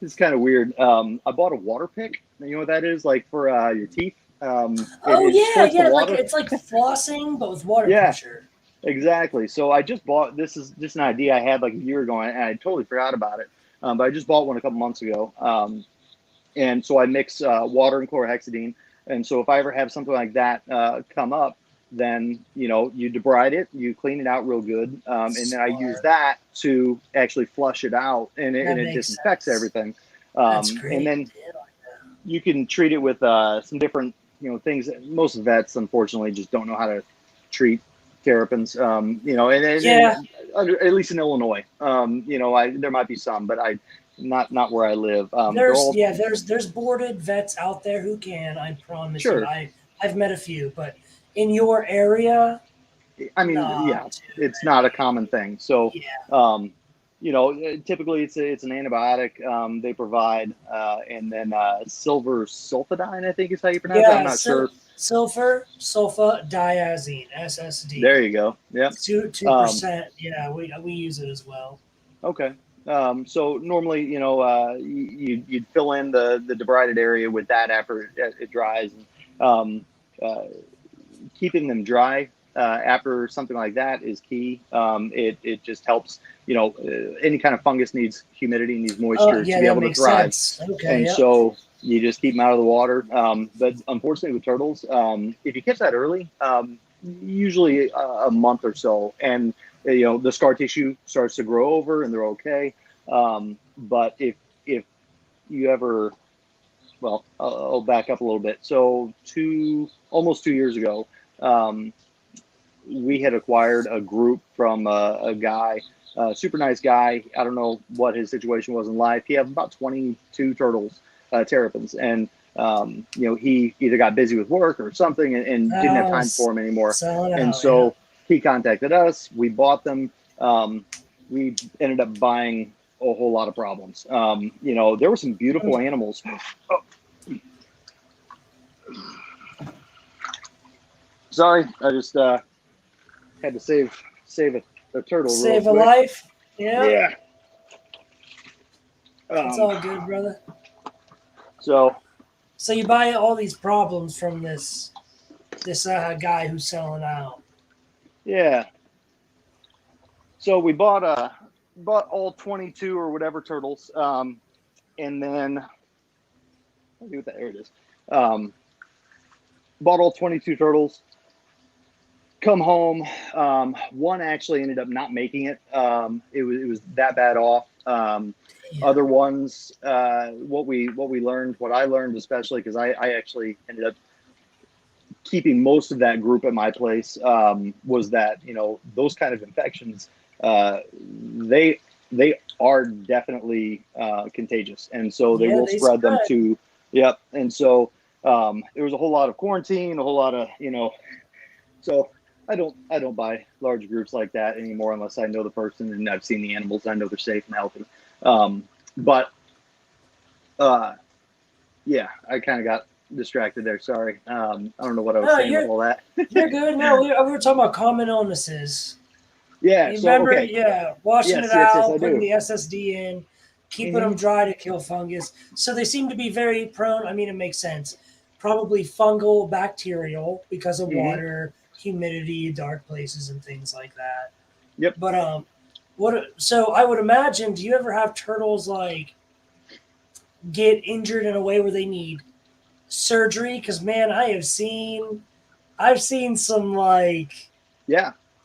it's kind of weird. I bought a water pick. You know what that is, like for your teeth.
It's like flossing, but with water pressure.
Exactly. So I just bought. This is just an idea I had like a year ago, and I totally forgot about it. But I just bought one a couple months ago. And so I mix water and chlorhexidine. And so if I ever have something like that come up, then you debride it, you clean it out real good, and then I use that to actually flush it out, and it disinfects everything.
That's great.
And then you can treat it with some different things. Most vets unfortunately just don't know how to treat terrapins. At least in Illinois, there might be some, but not where I live.
There's boarded vets out there who can. I promise you. I've met a few, but in your area,
I mean, it's not a common thing. So, typically it's an antibiotic they provide, and then silver sulfidine, I think is how you pronounce it. I'm not sure.
Silver sulfadiazine, SSD.
There you go. Yeah.
2%. Yeah, we use it as well.
Okay. So normally, you'd fill in the debrided area with that after it dries. Keeping them dry after something like that is key. It just helps. Any kind of fungus needs humidity, needs moisture to be able to thrive.
Okay,
so you just keep them out of the water. But unfortunately, with turtles, if you catch that early, usually a month or so, and the scar tissue starts to grow over, and they're okay. But if you ever, well, I'll back up a little bit. So almost 2 years ago, we had acquired a group from a guy, super nice guy. I don't know what his situation was in life. He had about 22 turtles, terrapins, and he either got busy with work or something and didn't have time for them anymore. So he contacted us. We bought them. We ended up buying a whole lot of problems. There were some beautiful animals. Sorry, I just had to save a a turtle
Save a
real quick.
life. Yeah.
Yeah.
It's all good, brother.
So
you buy all these problems from this guy who's selling out.
yeah. So we bought all 22 or whatever turtles, and then there it is. Bought all 22 turtles. Come home. One actually ended up not making it. It was that bad off. Other ones, what I learned especially because I actually ended up keeping most of that group at my place, was that those kind of infections, they are definitely contagious, and so they will
they
spread them
spread.
to. Yep. And so there was a whole lot of quarantine, a whole lot of so I don't buy large groups like that anymore unless I know the person and I've seen the animals and I know they're safe and healthy. But yeah, I kind of got distracted there. Sorry. I don't know what I was saying with all that.
You're good. No, we were talking about common illnesses.
Yeah.
You
So
remember?
okay.
Yeah, washing it
Yes,
out,
I
putting
do.
the SSD in, keeping them dry to kill fungus. So they seem to be very prone. I mean, it makes sense. Probably fungal, bacterial because of water, humidity, dark places, and things like that.
Yep.
But so I would imagine. Do you ever have turtles like get injured in a way where they need surgery? Because man, I've seen some like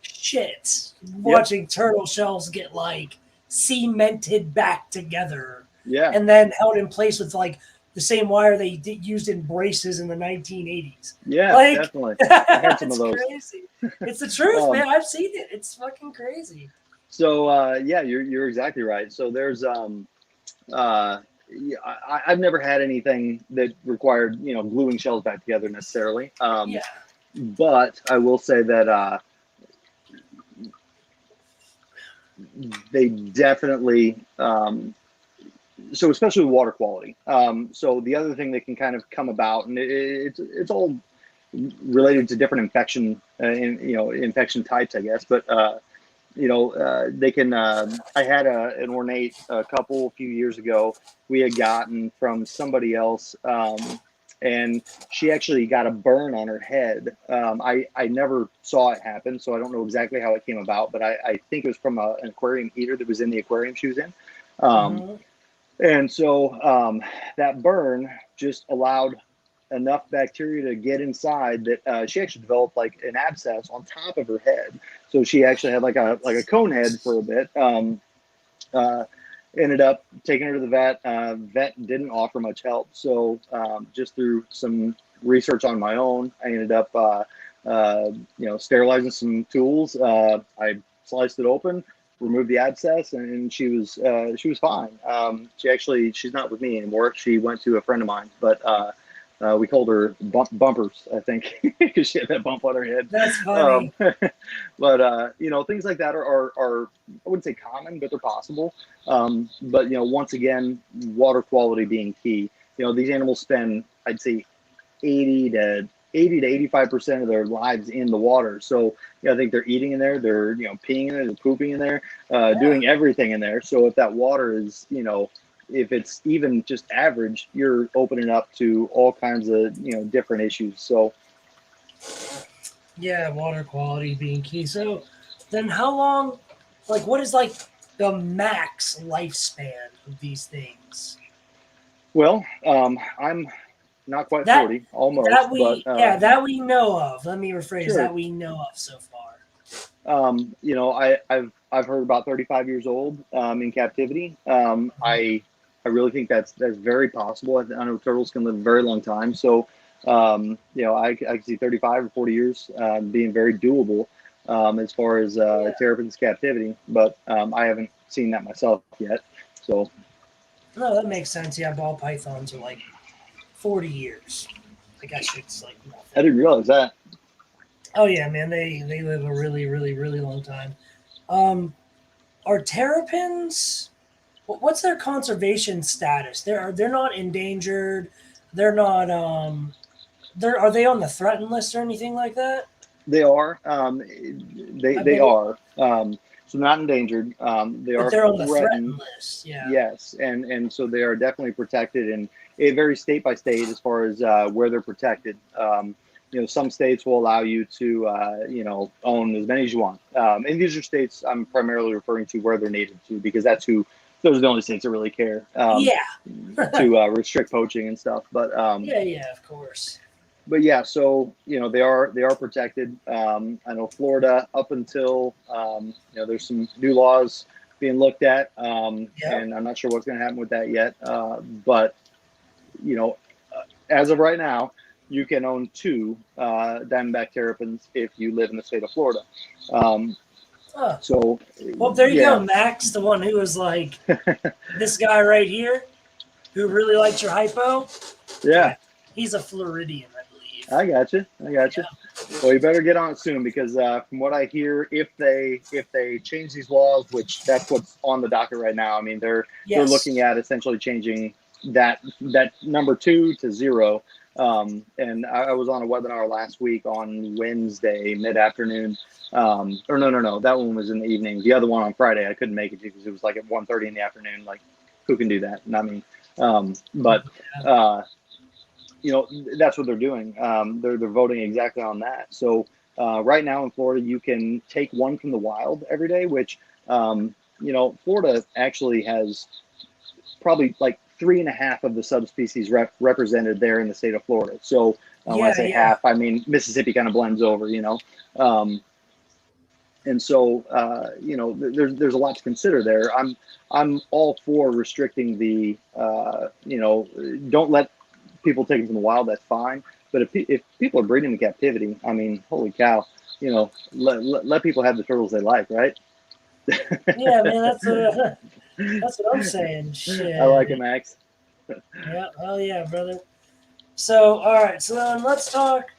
shit watching turtle shells get like cemented back together and then held in place with like the same wire they used in braces in the 1980s.
Yeah,
like,
definitely. I had some of those.
Crazy. It's the truth, man. I've seen it. It's fucking crazy.
So yeah, you're exactly right. So there's I've never had anything that required gluing shells back together necessarily. But I will say that they definitely so especially with water quality. So the other thing that can kind of come about, and it's all related to different infection types, I guess. But they can. I had an ornate a few years ago. We had gotten from somebody else, and she actually got a burn on her head. I never saw it happen, so I don't know exactly how it came about. But I think it was from an aquarium heater that was in the aquarium she was in. And so that burn just allowed enough bacteria to get inside that she actually developed like an abscess on top of her head. So she actually had like a cone head for a bit. Ended up taking her to the vet. Vet didn't offer much help. So just through some research on my own, I ended up sterilizing some tools. I sliced it open, removed the abscess, and she was fine. She's not with me anymore. She went to a friend of mine, but we called her Bumpers, I think, because she had that bump on her head.
That's funny.
But things like that are I wouldn't say common, but they're possible. But once again, water quality being key. These animals spend, I'd say, 80 to 85% of their lives in the water. So I think they're eating in there, they're peeing in there, they're pooping in there, doing everything in there. So if that water is if it's even just average, you're opening up to all kinds of different issues. So
yeah, water quality being key. So then how long, like what is like the max lifespan of these things?
Well, I'm not quite 40, almost.
That we know of. Let me rephrase.
Sure.
That we know of so far.
I've heard about 35 years old in captivity. I really think that's very possible. I know turtles can live a very long time. So I can see 35 or 40 years being very doable as far as Terrapin's captivity. But I haven't seen that myself yet. So
no, that makes sense. Yeah, ball pythons are like 40 years. I guess it's like nothing.
I didn't realize that.
Oh yeah, man, they live a really, really, really long time. Are terrapins? What's their conservation status? They're not endangered. They're not. Are they on the threatened list or anything like that?
They are. They are. so not endangered. They
But
are
they're on the
threatened.
threatened list. Yeah.
Yes, and so they are definitely protected, and it varies state by state as far as where they're protected. Some states will allow you to, own as many as you want. And these are states I'm primarily referring to where they're native to, because those are the only states that really care
Yeah.
to restrict poaching and stuff. But
Yeah, of course.
but yeah, so they are protected. I know Florida up until there's some new laws being looked at, and I'm not sure what's going to happen with that yet. But as of right now, you can own 2 Diamondback Terrapins if you live in the state of Florida. So,
well, there you go, Max, the one who was like this guy right here, who really liked your hypo.
Yeah,
he's a Floridian, I believe.
I got you.
Yeah.
Well, you better get on it soon, because from what I hear, if they change these laws, which that's what's on the docket right now. I mean, they're looking at essentially changing that number 2 to 0. And I was on a webinar last week on Wednesday mid-afternoon. Or no, that one was in the evening. The other one on Friday, I couldn't make it because it was like at 1:30 in the afternoon. Like, who can do that? Not me. But that's what they're doing. They're voting exactly on that. So right now in Florida, you can take one from the wild every day, which Florida actually has probably like 3.5 of the subspecies represented there in the state of Florida. So when I say half, I mean Mississippi kind of blends over, and so there's a lot to consider there. I'm all for restricting the don't let people take them from the wild. That's fine. But if people are breeding in captivity, I mean, holy cow, let people have the turtles they like, right?
Yeah, man, that's what I'm saying. Shit.
I like it, Max.
Yeah, hell yeah, brother. So, all right, so then let's talk.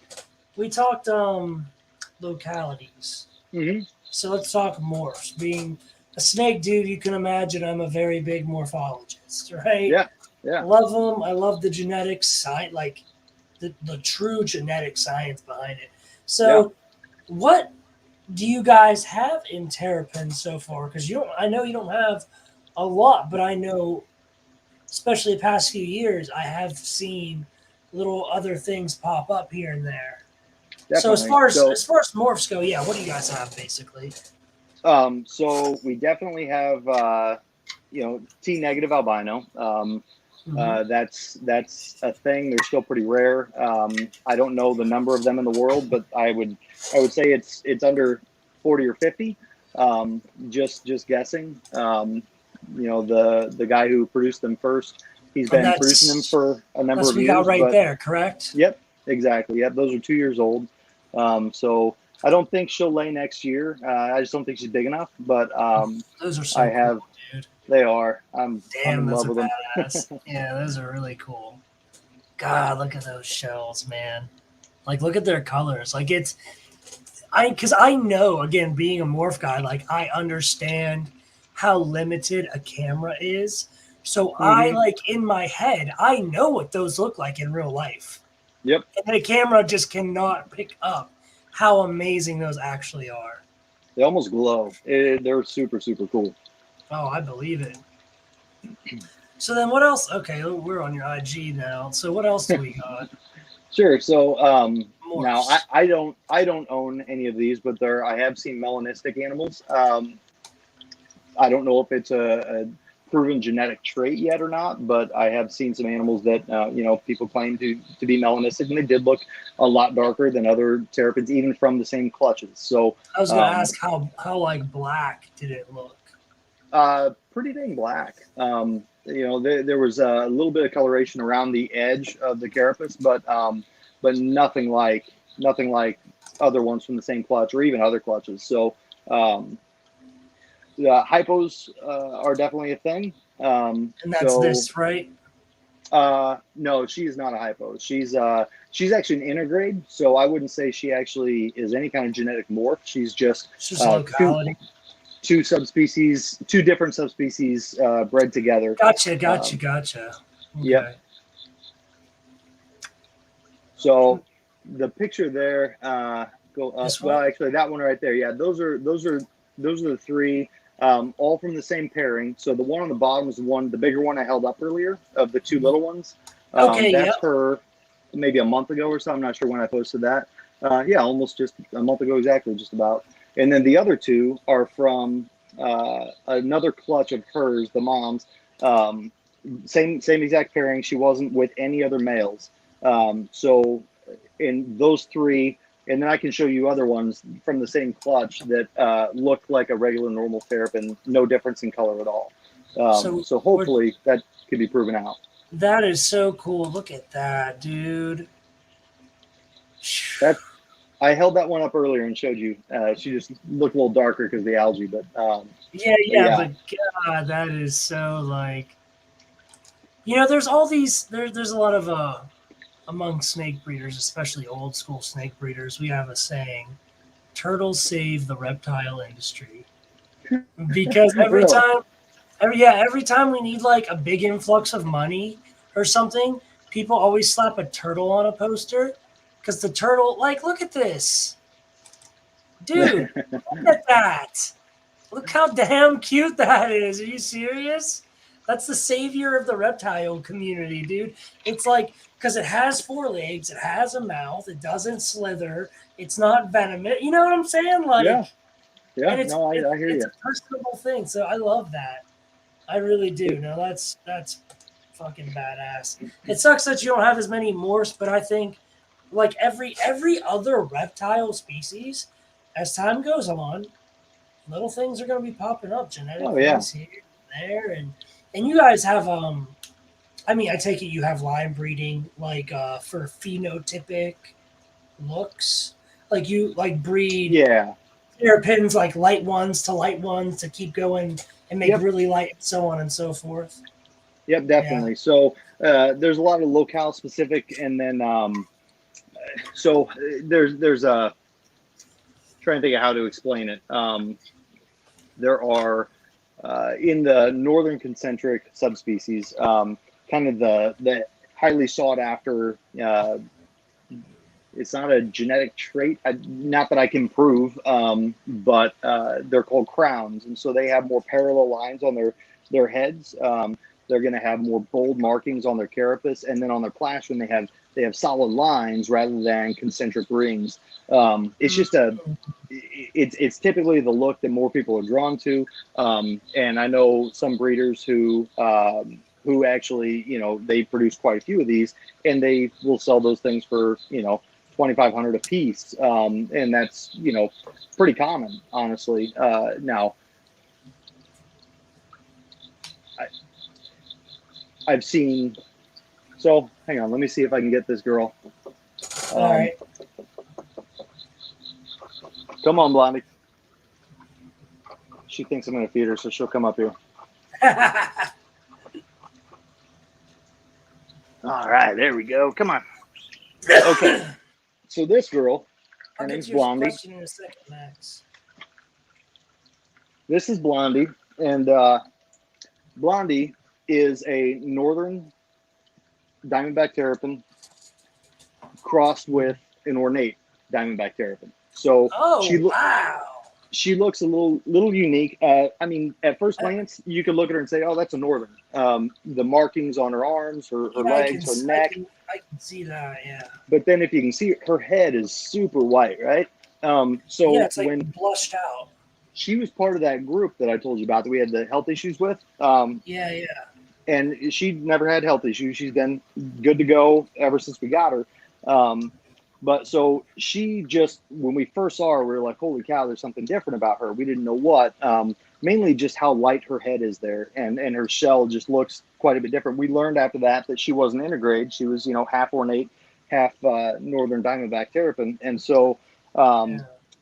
We talked localities.
Mm-hmm.
So let's talk morphs. Being a snake dude, you can imagine I'm a very big morphologist, right?
Yeah.
I love them. I love the genetics side, like the true genetic science behind it. So, what do you guys have in Terrapin so far? Because I know you don't have a lot, but I know, especially the past few years, I have seen little other things pop up here and there. Definitely. So as far as morphs go, what do you guys have basically?
So we definitely have T negative albino. That's a thing. They're still pretty rare. I don't know the number of them in the world, but I would say it's under 40 or 50. Just guessing. The guy who produced them first, he's been producing them for a number of years. That's
we got there, correct?
Yep, exactly. Yep, those are 2 years old. So I don't think she'll lay next year. I just don't think she's big enough. But
those are so cool, dude.
They are. I'm in
those
love
are
with
badass.
them.
Yeah, those are really cool. God, look at those shells, man. Like, look at their colors. Like, because I know, again, being a morph guy, like, I understand how limited a camera is. So I, like, in my head, I know what those look like in real life.
Yep.
And the camera just cannot pick up how amazing those actually are.
They almost glow. They're super, super cool.
Oh, I believe it. So then what else? Okay, we're on your IG now. So what else do we got?
Sure. So now I don't own any of these, but I have seen melanistic animals. I don't know if it's a proven genetic trait yet or not, but I have seen some animals that people claim to be melanistic, and they did look a lot darker than other terrapins, even from the same clutches. So
I was going to ask how like black did it look?
Pretty dang black. There was a little bit of coloration around the edge of the carapace, but nothing like other ones from the same clutch or even other clutches. So the hypos are definitely a thing.
And that's this, right?
No, she's not a hypo. She's actually an intergrade, so I wouldn't say she actually is any kind of genetic morph. She's just
locality.
Two different subspecies bred together.
Gotcha. Okay.
Yep. So the picture there, well, actually that one right there, yeah, those are those are the three, all from the same pairing. So the one on the bottom is the bigger one I held up earlier of the two little ones.
Okay,
That's
yep.
her maybe a month ago or so. I'm not sure when I posted that. Yeah, almost just a month ago exactly, just about. And then the other two are from another clutch of hers, the mom's. Same exact pairing. She wasn't with any other males. So in those three, and then I can show you other ones from the same clutch that look like a regular normal Terrapin, no difference in color at all. So hopefully that could be proven out.
That is so cool. Look at that, dude.
That I held that one up earlier and showed you. She just looked a little darker because of the algae, but
yeah, but God, that is so like, there's all these. There's a lot of among snake breeders, especially old school snake breeders. We have a saying: "Turtles save the reptile industry," because
really?
every time we need like a big influx of money or something, people always slap a turtle on a poster because the turtle, like, look at this, dude, look at that. Look how damn cute that is. Are you serious? That's the savior of the reptile community, dude. It's like, because it has four legs, it has a mouth, it doesn't slither, it's not venomous. You know what I'm saying? Like,
yeah.
and
No, I hear
it's
you.
a personable thing. So I love that. I really do. No, that's fucking badass. It sucks that you don't have as many morphs, but I think like every other reptile species, as time goes on, little things are going to be popping up, genetic
Oh yeah.
things here and there, and you guys have I mean, I take it you have line breeding like for phenotypic looks, like you like breed
Yeah.
terrapins like light ones to keep going and make
Yep.
really light and so on and so forth.
Yep.
Yeah.
Definitely. So there's a lot of locale specific, and then so there's a trying to think of how to explain it. There are in the northern concentric subspecies, kind of the highly sought after. It's not a genetic trait, not that I can prove, but they're called crowns, and so they have more parallel lines on their heads. They're going to have more bold markings on their carapace, and then on their plastron they have solid lines rather than concentric rings. It's just it's typically the look that more people are drawn to, and I know some breeders who actually they produce quite a few of these, and they will sell those things for 2,500 a piece, and that's pretty common, honestly. Now, I've seen. So hang on, let me see if I can get this girl.
All right.
Come on, Blondie. She thinks I'm going to feed her, so she'll come up here. All right, there we go. Come on. Okay. So this girl, her name's Blondie.
Question in a second, Max.
This is Blondie, and Blondie is a northern Diamondback Terrapin crossed with an ornate Diamondback Terrapin. So she looks a little unique. I mean, at first glance, you could look at her and say, "Oh, that's a northern." The markings on her arms, her legs, her neck.
I can see that, yeah.
But then, if you can see, her head is super white, right? So
yeah, it's like when blushed out.
She was part of that group that I told you about that we had the health issues with.
Yeah.
And she never had health issues. She's been good to go ever since we got her. But so she just, when we first saw her, we were like, holy cow, there's something different about her. We didn't know what. Mainly just how light her head is there, and her shell just looks quite a bit different. We learned after that she wasn't intergrade. She was, half ornate, half northern Diamondback Terrapin. And so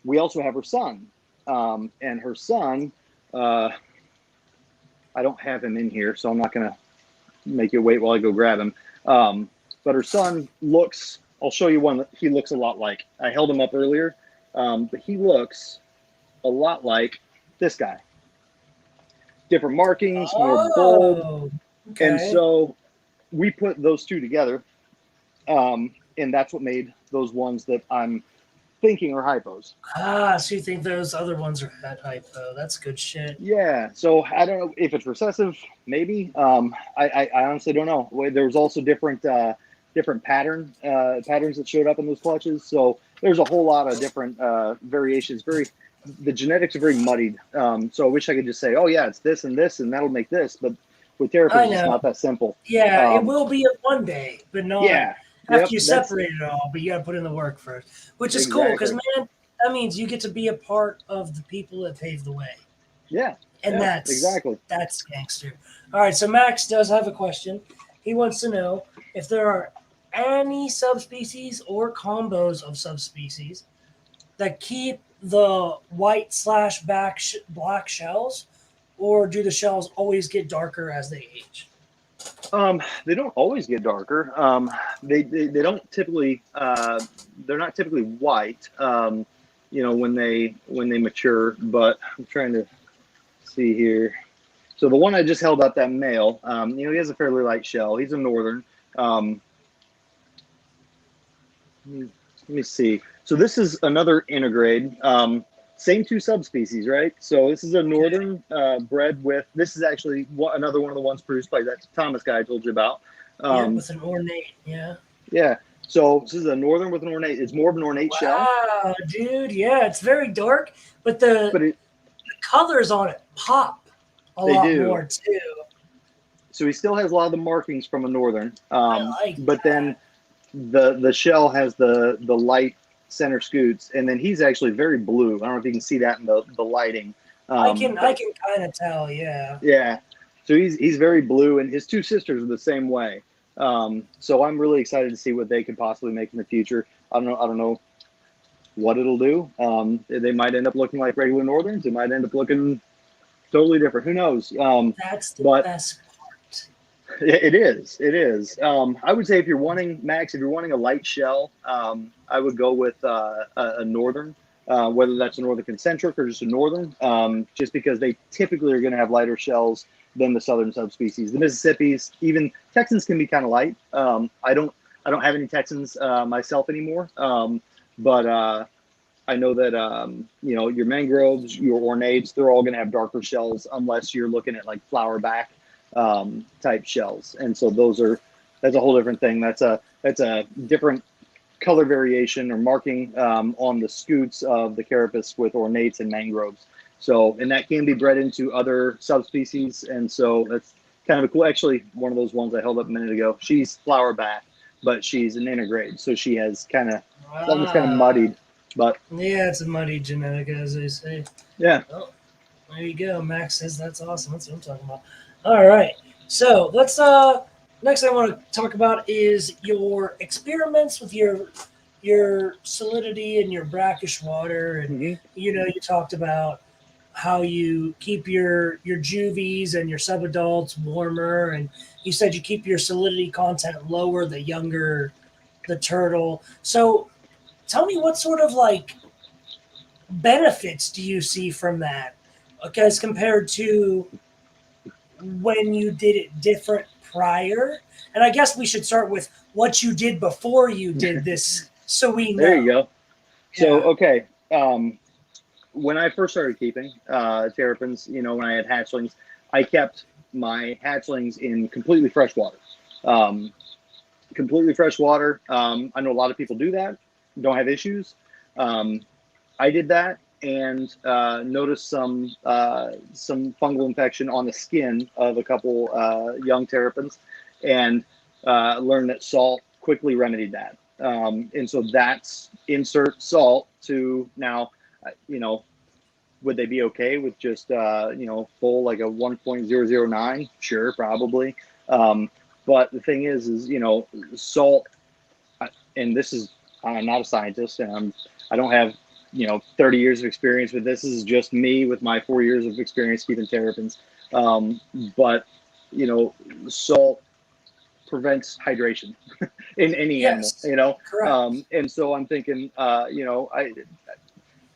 we also have her son. And her son, I don't have him in here, so I'm not going to make you wait while I go grab him. But her son looks, I'll show you one that he looks a lot like. I held him up earlier, but he looks a lot like this guy. Different markings, more bold. Okay. And so we put those two together, and that's what made those ones that I'm thinking are hypos.
Ah, so you think those other ones are at hypo? That's good shit.
Yeah, so I don't know if it's recessive, maybe. I honestly don't know. There was also different patterns that showed up in those clutches. So there's a whole lot of different variations. The genetics are very muddied. So I wish I could just say, oh yeah, it's this, and that'll make this. But with
I
Terrapins, it's
know.
not that simple.
Yeah, it will be at one day, but not
Yeah,
after
yep,
you
that's
separate it all. But you got to put in the work first, which is cool because
exactly.
man, that means you get to be a part of the people that paved the way,
Yeah,
and
yeah,
that's
exactly.
that's gangster. All right, so Max does have a question. He wants to know if there are any subspecies or combos of subspecies that keep the white slash black shells, or do the shells always get darker as they age?
They don't always get darker. They don't typically they're not typically white. When they mature. But I'm trying to see here. So the one I just held up, that male, he has a fairly light shell. He's a northern. Um, let me see. So this is another intergrade. Same two subspecies, right? So this is a northern bred with. This is actually another one of the ones produced by that Thomas guy I told you about.
Yeah, with an ornate. Yeah.
Yeah. So this is a northern with an ornate. It's more of an ornate shell.
Wow, dude. Yeah, it's very dark, but the
But
colors on it pop a
they
lot
do.
more too.
So he still has a lot of the markings from a northern.
I like
But
that.
then the shell has the light center scoots, and then he's actually very blue. I don't know if you can see that in the lighting.
I can
But
kind of tell. Yeah.
yeah, so he's very blue, and his two sisters are the same way. So I'm really excited to see what they could possibly make in the future. I don't know what it'll do. They might end up looking like regular northerns. It might end up looking totally different. Who knows?
That's the
But
best part.
it is. It is. I would say if you're wanting, Max, if you're wanting a light shell, I would go with a northern, whether that's a northern concentric or just a northern, just because they typically are going to have lighter shells than the southern subspecies. The Mississippis, even Texans, can be kind of light. I don't have any Texans myself anymore, but I know that your mangroves, your ornates, they're all going to have darker shells unless you're looking at like flower back type shells, and so that's a whole different thing. That's a different color variation or marking on the scutes of the carapace with ornates and mangroves. So, and that can be bred into other subspecies, and so that's kind of a cool. Actually, one of those ones I held up a minute ago, she's flower back, but she's an intergrade, so she has it's almost kind of muddied. But
Yeah, it's a muddy genetic, as they say.
yeah.
Oh, there you go. Max says that's awesome. That's what I'm talking about. All right. So let's next thing I want to talk about is your experiments with your solidity and your brackish water. And
Mm-hmm.
you talked about how you keep your juvies and your subadults warmer, and you said you keep your solidity content lower the younger the turtle. So tell me what sort of like benefits do you see from that? As compared to when you did it different prior. And I guess we should start with what you did before you did this so we
There
know.
you go. So
Yeah.
okay. When I first started keeping terrapins, when I had hatchlings, I kept my hatchlings in completely fresh water. Um, Completely fresh water. I know a lot of people do that, don't have issues. I did that and noticed some fungal infection on the skin of a couple young terrapins, and learned that salt quickly remedied that. And so that's insert salt to now, would they be okay with just full like a 1.009? Sure, probably. But the thing is salt, and this is, I'm not a scientist, and I don't have 30 years of experience with this. This is just me with my 4 years of experience keeping terrapins. But salt prevents hydration in any animal.
Yes. Correct.
And so I'm thinking,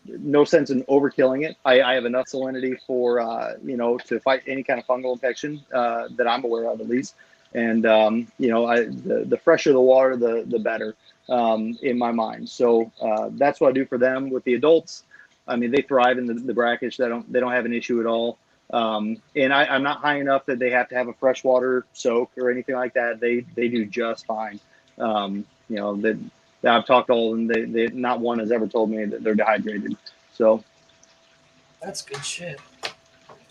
no sense in overkilling it. I have enough salinity for to fight any kind of fungal infection that I'm aware of, at least. And the fresher the water, the better, in my mind. So that's what I do for them. With the adults, I mean, they thrive in the brackish. They don't have an issue at all. And I'm not high enough that they have to have a freshwater soak or anything like that. They do just fine. That I've talked to all of them. They not one has ever told me that they're dehydrated. So
That's good shit.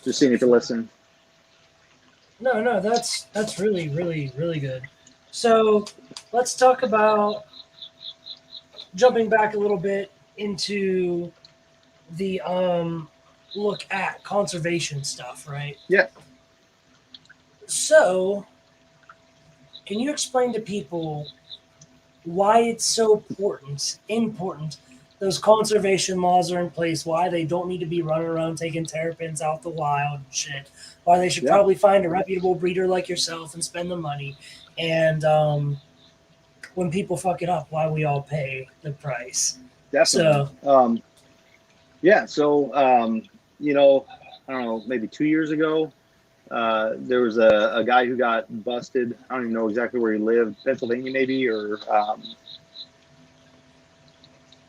just seeing if you're listening.
No, that's really, really, really good. So let's talk about jumping back a little bit into the look at conservation stuff, right?
Yeah.
So can you explain to people why it's so important those conservation laws are in place, why they don't need to be running around taking terrapins out the wild and shit, why they should probably find a reputable breeder like yourself and spend the money, and when people fuck it up, why we all pay the price.
Definitely.
So,
I don't know, maybe 2 years ago, there was a guy who got busted. I don't even know exactly where he lived, Pennsylvania maybe, or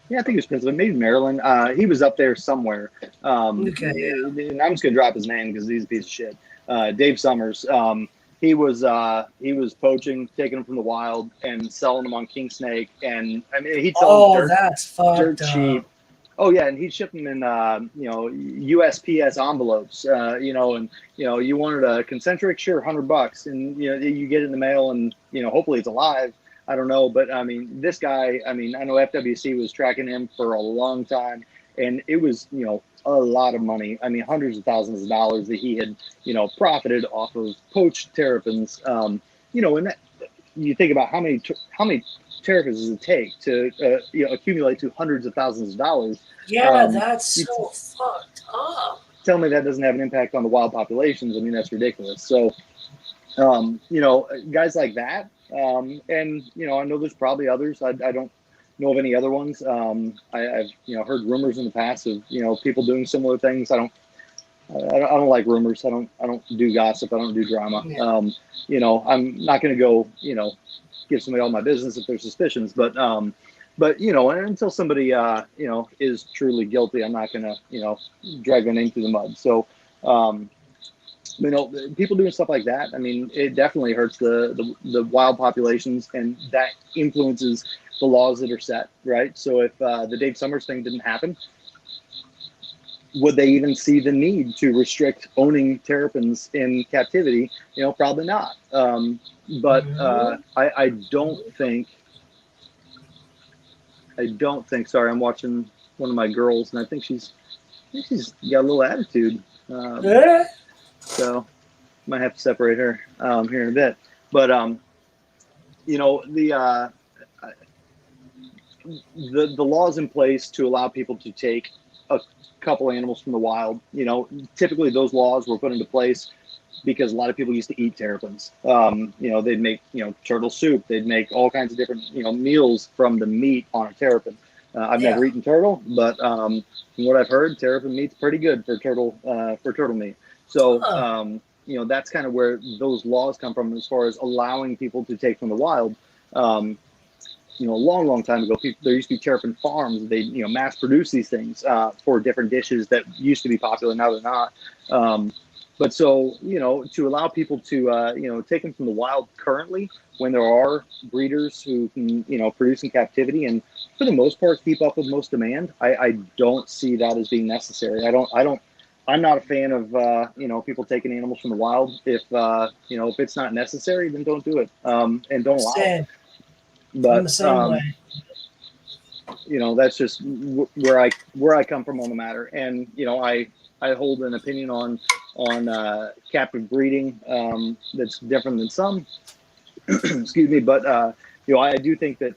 I think it was Pennsylvania, maybe Maryland. He was up there somewhere.
okay,
And I'm just gonna drop his name because he's a piece of shit. Dave Summers. He was poaching, taking them from the wild and selling them on King Snake. And I mean, he'd sell them dirt cheap. Oh yeah, and he'd ship them in USPS envelopes. And you wanted a concentric, sure, $100, and you get it in the mail, and hopefully it's alive. I don't know, but I mean, this guy. I mean, I know FWC was tracking him for a long time, and it was a lot of money. I mean, hundreds of thousands of dollars that he had profited off of poached terrapins. And that, you think about how many terrapins does it take to accumulate to hundreds of thousands of dollars.
Yeah, that's so fucked up.
Tell me that doesn't have an impact on the wild populations. I mean, that's ridiculous. So, guys like that. And I know there's probably others. I don't know of any other ones. I've heard rumors in the past of people doing similar things. I don't like rumors. I don't do gossip. I don't do drama.
Yeah.
I'm not going to go give somebody all my business if there's suspicions. But until somebody is truly guilty, I'm not going to drag their name through the mud. So. People doing stuff like that, I mean, it definitely hurts the wild populations, and that influences the laws that are set, right? So if the Dave Summers thing didn't happen, would they even see the need to restrict owning terrapins in captivity? Probably not. But I don't think. Sorry, I'm watching one of my girls, and I think she's got a little attitude. So might have to separate her here in a bit. But the laws in place to allow people to take a couple animals from the wild. Typically those laws were put into place because a lot of people used to eat terrapins. They'd make turtle soup. They'd make all kinds of different meals from the meat on a terrapin. I've never eaten turtle, but from what I've heard, terrapin meat's pretty good for turtle meat. So, that's kind of where those laws come from as far as allowing people to take from the wild. A long time ago, there used to be terrapin farms. They, mass produce these things for different dishes that used to be popular. Now they're not. But so, to allow people to, take them from the wild currently, when there are breeders who can, produce in captivity and for the most part keep up with most demand, I don't see that as being necessary. I'm not a fan of, people taking animals from the wild. If it's not necessary, then don't do it. And don't allow it. But,
I'm the same way.
That's just where I come from on the matter. And, I hold an opinion on captive breeding that's different than some. Excuse me. But, I do think that,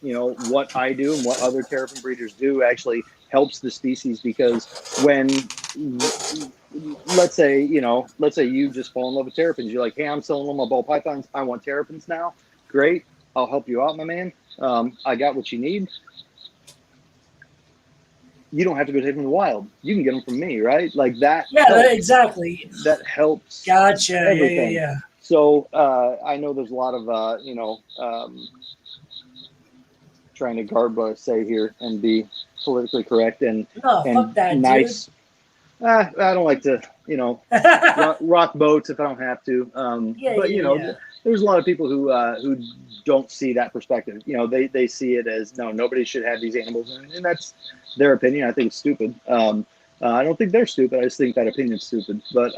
what I do and what other terrapin breeders do actually helps the species, because when, let's say you just fall in love with terrapins, you're like, hey, I'm selling all my ball pythons, I want terrapins now. Great, I'll help you out, my man. I got what you need. You don't have to go take them in the wild. You can get them from me, right? Like that.
Yeah, exactly.
That helps.
Gotcha.
Everything.
Yeah.
So I know there's a lot of trying to guard what I say here and be politically correct and
No, fuck that,
nice. I don't like to,
dude.
rock boats if I don't have to.
Yeah,
But
yeah.
there's a lot of people who don't see that perspective. They see it as no, nobody should have these animals, and that's their opinion. I think it's stupid. I don't think they're stupid. I just think that opinion's stupid. But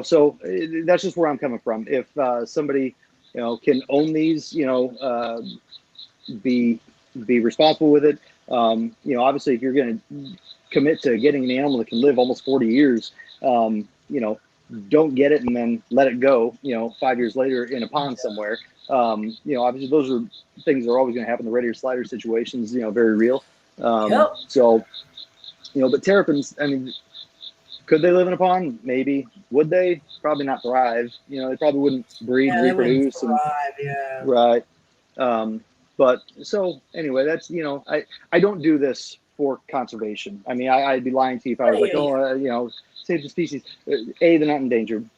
so that's just where I'm coming from. If somebody can own these, be responsible with it. Obviously, if you're going to commit to getting an animal that can live almost 40 years, don't get it and then let it go, 5 years later in a pond somewhere. Obviously those are things that are always going to happen. The radiator slider situations, very real.
Yep.
So, but terrapins, I mean, could they live in a pond? Maybe. Would they? Probably not thrive. They probably wouldn't breed,
Yeah, they wouldn't
reproduce.
thrive, yeah.
Right. But so anyway, that's, I don't do this for conservation. I mean, I'd be lying to you if I was like, save the species. A, they're not endangered.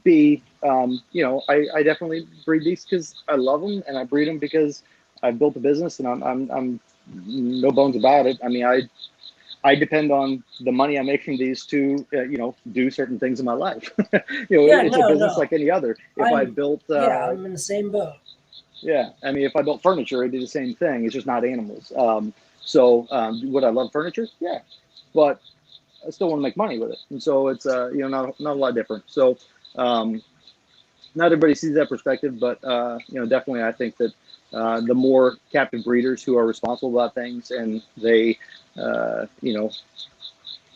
B, I definitely breed these because I love them, and I breed them because I've built a business, and I'm no bones about it. I mean, I depend on the money I make from these to, do certain things in my life. It's a business like any other. If I built,
I'm in the same boat.
Yeah, I mean, if I built furniture, it'd be the same thing. It's just not animals. Would I love furniture? Yeah, but I still want to make money with it, and so it's not a lot different. So not everybody sees that perspective, but definitely I think that the more captive breeders who are responsible about things and they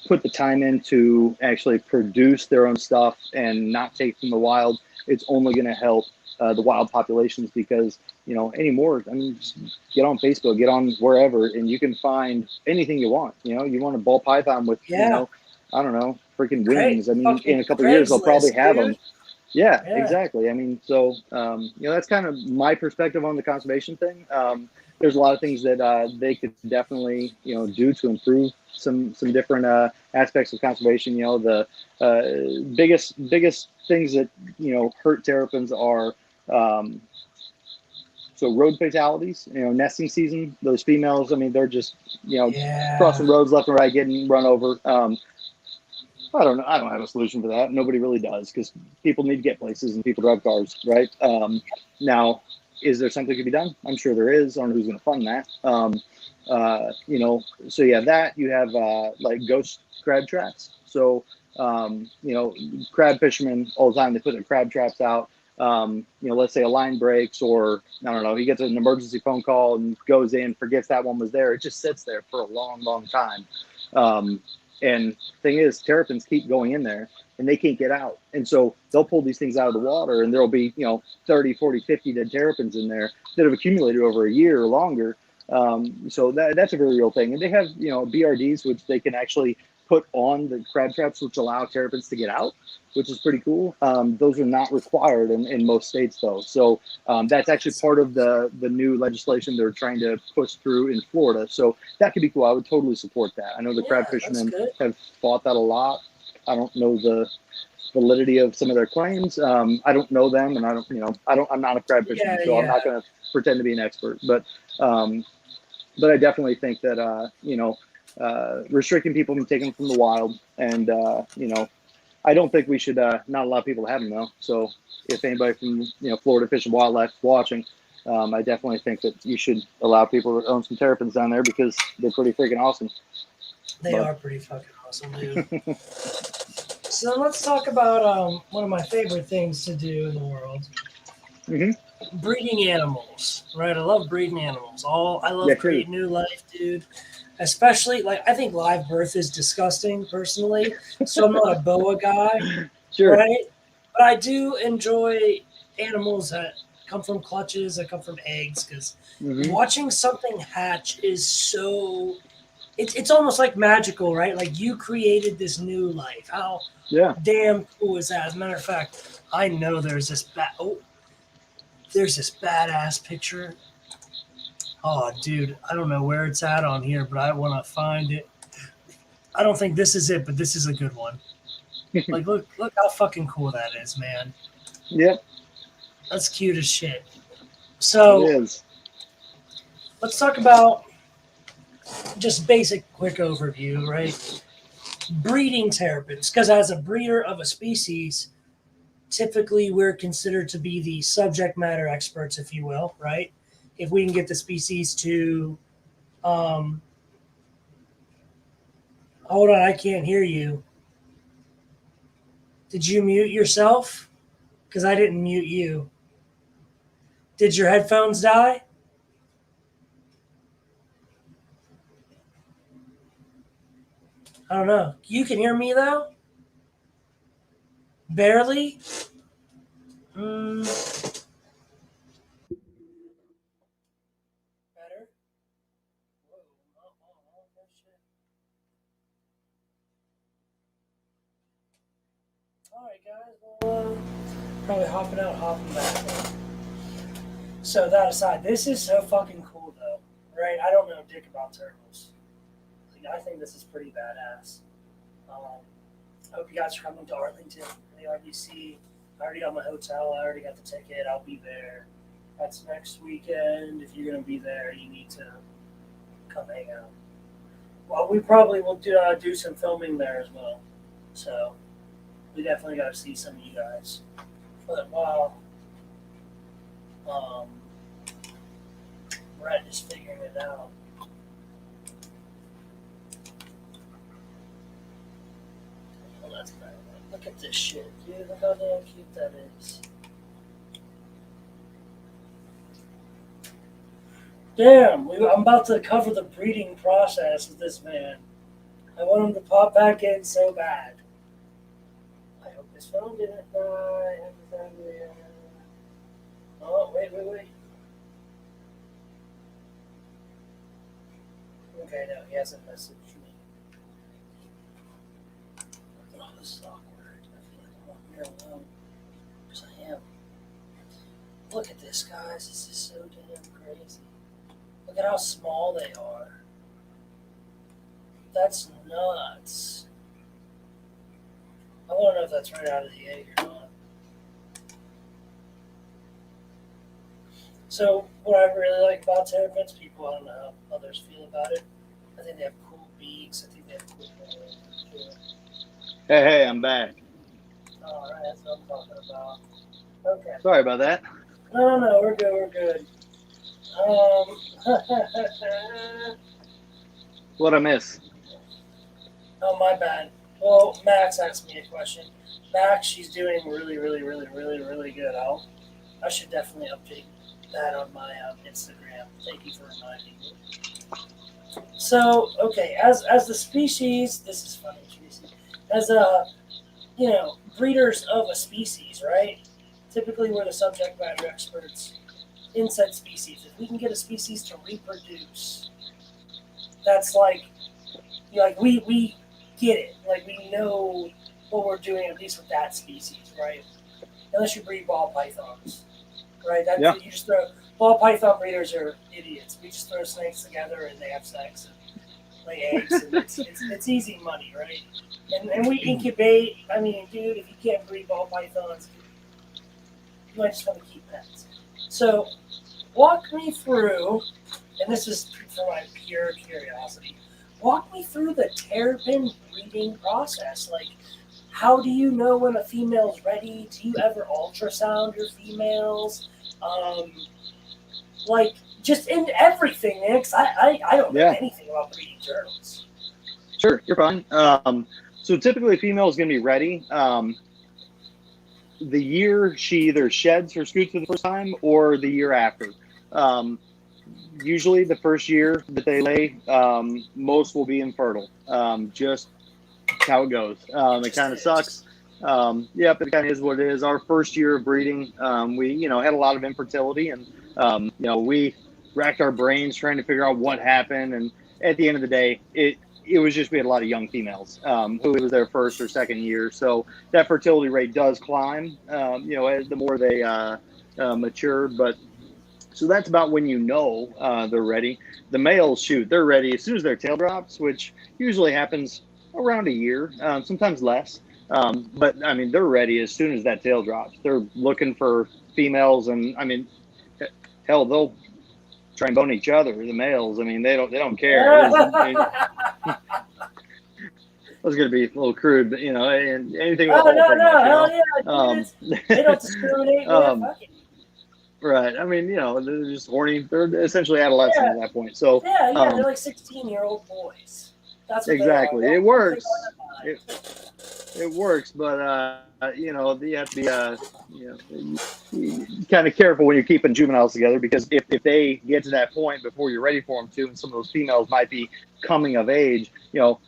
put the time in to actually produce their own stuff and not take from the wild, it's only going to help the wild populations because, anymore, I mean, just get on Facebook, get on wherever, and you can find anything you want. You want a ball python with, I don't know, freaking wings. I mean, in a couple of years, they'll probably have them. Yeah, exactly. I mean, so, that's kind of my perspective on the conservation thing. There's a lot of things that they could definitely, do to improve some different aspects of conservation. The biggest things that, hurt terrapins are so road fatalities, nesting season, those females, I mean, they're just, crossing roads left and right, getting run over. I don't know. I don't have a solution for that. Nobody really does because people need to get places and people drive cars, right? Now, is there something that could be done? I'm sure there is. I don't know who's going to fund that. So you have that. You have like ghost crab traps. So, crab fishermen all the time, they put their crab traps out. Let's say a line breaks or, I don't know, he gets an emergency phone call and goes in, forgets that one was there. It just sits there for a long, long time. And thing is, terrapins keep going in there and they can't get out. And so they'll pull these things out of the water and there'll be, 30, 40, 50 dead terrapins in there that have accumulated over a year or longer. So that's a very real thing. And they have, BRDs, which they can actually put on the crab traps, which allow terrapins to get out, which is pretty cool. Those are not required in most states, though. So that's actually part of the new legislation they're trying to push through in Florida. So that could be cool. I would totally support that. I know the crab fishermen have fought that a lot. I don't know the validity of some of their claims. I don't know them, and I'm not a crab fisherman, so I'm not going to pretend to be an expert. But I definitely think that restricting people from taking them from the wild, and I don't think we should not allow people to have them though. So if anybody from Florida Fish and Wildlife is watching, I definitely think that you should allow people to own some terrapins down there because they're pretty freaking awesome.
They are pretty fucking awesome, dude. So let's talk about one of my favorite things to do in the world.
Mm-hmm.
Breeding animals, right? I love breeding animals. I love creating new life, dude. Especially, I think live birth is disgusting, personally. So I'm not a boa guy, right? But I do enjoy animals that come from clutches, that come from eggs, because watching something hatch is so... It's almost like magical, right? Like you created this new life. How damn cool is that? As a matter of fact, I know there's this badass picture. Oh, dude, I don't know where it's at on here, but I want to find it. I don't think this is it, but this is a good one. Look how fucking cool that is, man.
Yep.
That's cute as shit.
It
So
is.
let's talk about just basic quick overview, right? Breeding terrapins, because as a breeder of a species, typically we're considered to be the subject matter experts, if you will, right? If we can get the species to, um, hold on, I can't hear you. Did you mute yourself? Because I didn't mute you. Did your headphones die? I don't know. You can hear me though? Barely? Mm, better? Whoa, oh, shit. Alright, guys. Well, probably hopping out, hopping back. So, that aside, this is so fucking cool though, right? I don't know dick about turtles. Like, I think this is pretty badass. I hope you guys are coming to Arlington, the RBC. I already got my hotel. I already got the ticket. I'll be there. That's next weekend. If you're going to be there, you need to come hang out. Well, we probably will do some filming there as well. So we definitely got to see some of you guys. But while Brett is figuring it out, well, that's bad. Look at this shit, dude. Look how damn cute that is. Damn, I'm about to cover the breeding process with this man. I want him to pop back in so bad. I hope his phone didn't die. Oh, wait. Okay, no, he hasn't messaged me. Oh, this is awkward. I feel like I'm here alone. Because I am. Look at this, guys. This is so damn crazy. Look at how small they are. That's nuts. I want to know if that's right out of the egg or not. So, what I really like about terrapins, people, I don't know how others feel about it. I think they have cool beaks. I think they have cool colors.
Hey, I'm back.
All right, that's what I'm talking about. Okay.
Sorry about that.
No, we're good.
What I miss?
Oh, my bad. Well, Max asked me a question. Max, she's doing really good. I should definitely update that on my Instagram. Thank you for reminding me. So, okay, as the species, this is funny, Tracy. As breeders of a species, right? Typically, we're the subject matter experts in said species. If we can get a species to reproduce, that's like we get it. Like we know what we're doing at least with that species, right? Unless you breed ball pythons, right? You just throw ball python breeders are idiots. We just throw snakes together and they have sex and lay eggs, and it's easy money, right? And we incubate. I mean, dude, if you can't breed ball pythons, you might just want to keep pets. So, walk me through, and this is for my pure curiosity. Walk me through the terrapin breeding process. Like, how do you know when a female's ready? Do you ever ultrasound your females? Like, just in everything, man, because I don't know anything about breeding turtles.
Sure, you're fine. So typically a female is going to be ready the year she either sheds her scoots for the first time or the year after. Usually the first year that they lay, most will be infertile. Just how it goes. It kind of sucks. Yep, it kind of is what it is. Our first year of breeding, we had a lot of infertility, and we racked our brains trying to figure out what happened. And at the end of the day, it was just we had a lot of young females who it was their first or second year, so that fertility rate does climb. As the more they mature, but. So that's about when they're ready. The males, they're ready as soon as their tail drops, which usually happens around a year, sometimes less. But I mean, they're ready as soon as that tail drops. They're looking for females, and I mean, hell, they'll try and bone each other. The males, I mean, they don't care. It was going to be a little crude, but and anything with
Oh,
a hole,
no,
pretty much,
hell yeah, dude. They don't discriminate, man. Fuck it.
Right. I mean, they're just horny. They're essentially adolescent at that point. So
yeah, they're like 16-year-old boys. That's what
exactly.
They are.
It works. It works, but you have to be kind of careful when you're keeping juveniles together, because if they get to that point before you're ready for them to, and some of those females might be coming of age, you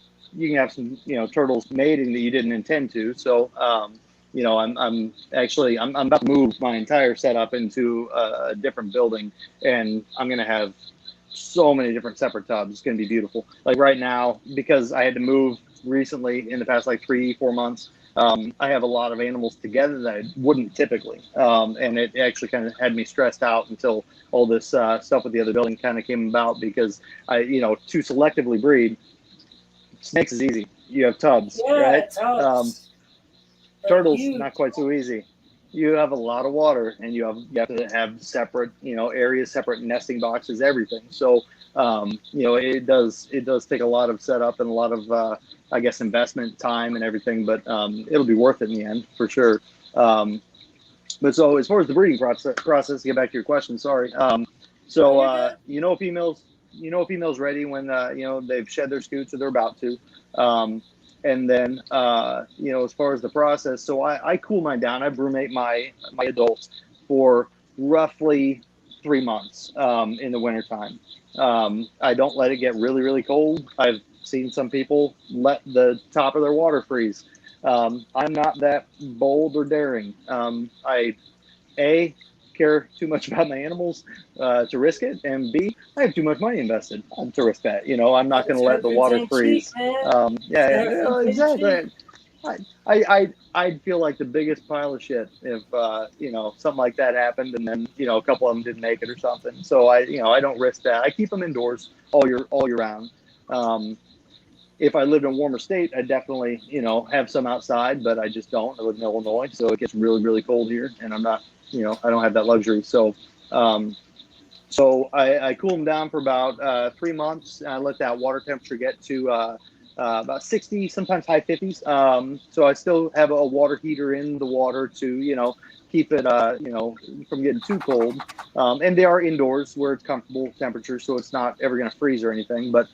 can have some turtles mating that you didn't intend to. So I'm about to move my entire setup into a different building, and I'm gonna have so many different separate tubs. It's gonna be beautiful. Like right now, because I had to move recently in the past like 3-4 months. I have a lot of animals together that I wouldn't typically, and it actually kind of had me stressed out until all this stuff with the other building kind of came about, because to selectively breed snakes is easy. You have tubs, right?
Tubs.
Turtles, not quite so easy. You have a lot of water, and you have to have separate areas, separate nesting boxes, everything. So it does take a lot of setup and a lot of I guess investment time and everything, but it'll be worth it in the end for sure. But so as far as the breeding process, to get back to your question, sorry. Females ready when they've shed their scoots or they're about to. And then as far as the process, so I cool mine down. I brumate my adults for roughly 3 months in the wintertime. I don't let it get really, really cold. I've seen some people let the top of their water freeze. I'm not that bold or daring. I care too much about my animals to risk it, and B, I have too much money invested to risk that. I'm not going to let the water freeze. Exactly. I'd feel like the biggest pile of shit if something like that happened, and then a couple of them didn't make it or something. So I don't risk that. I keep them indoors all year round. If I lived in a warmer state, I definitely have some outside, but I just don't. I live in Illinois, so it gets really, really cold here, and I'm not I don't have that luxury. So I cool them down for about 3 months, and I let that water temperature get to about 60, sometimes high 50s. So I still have a water heater in the water to keep it from getting too cold. And they are indoors where it's comfortable temperature, so it's not ever going to freeze or anything. But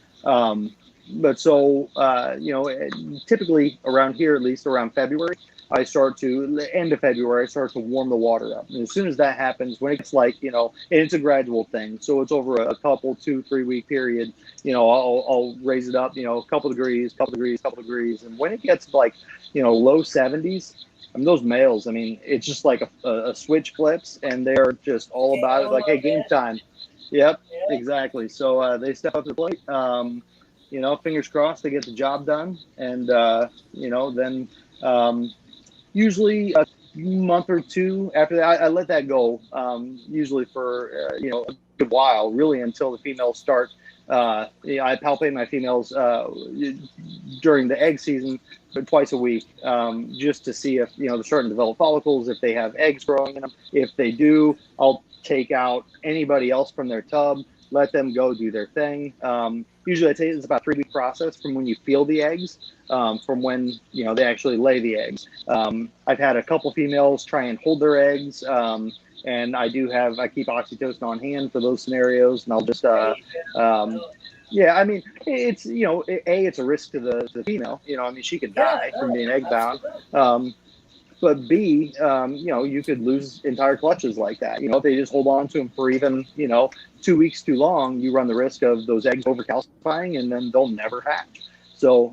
typically around here, at least around February, the end of February, I start to warm the water up. And as soon as that happens, when it's like, and it's a gradual thing. So it's over a couple, 2-3 week period, I'll raise it up, a couple degrees. And when it gets like, low 70s, those males, it's just like a switch flips, and they're just all about it. Like, hey, game time. Yep, exactly. So they step up to the plate. Fingers crossed they get the job done. And, then usually a month or two after that, I let that go, usually for, a good while, really, until the females start. I palpate my females during the egg season, but twice a week, just to see if, they're starting to develop follicles, if they have eggs growing in them. If they do, I'll take out anybody else from their tub, let them go do their thing. Usually I'd say it's about a 3-week process from when you feel the eggs, from when, they actually lay the eggs. I've had a couple females try and hold their eggs. And I keep oxytocin on hand for those scenarios, and I'll just, it's, it's a risk to the female, she could die from being egg bound. But B, you could lose entire clutches like that. If they just hold on to them for even, 2 weeks too long, you run the risk of those eggs overcalcifying, and then they'll never hatch. So,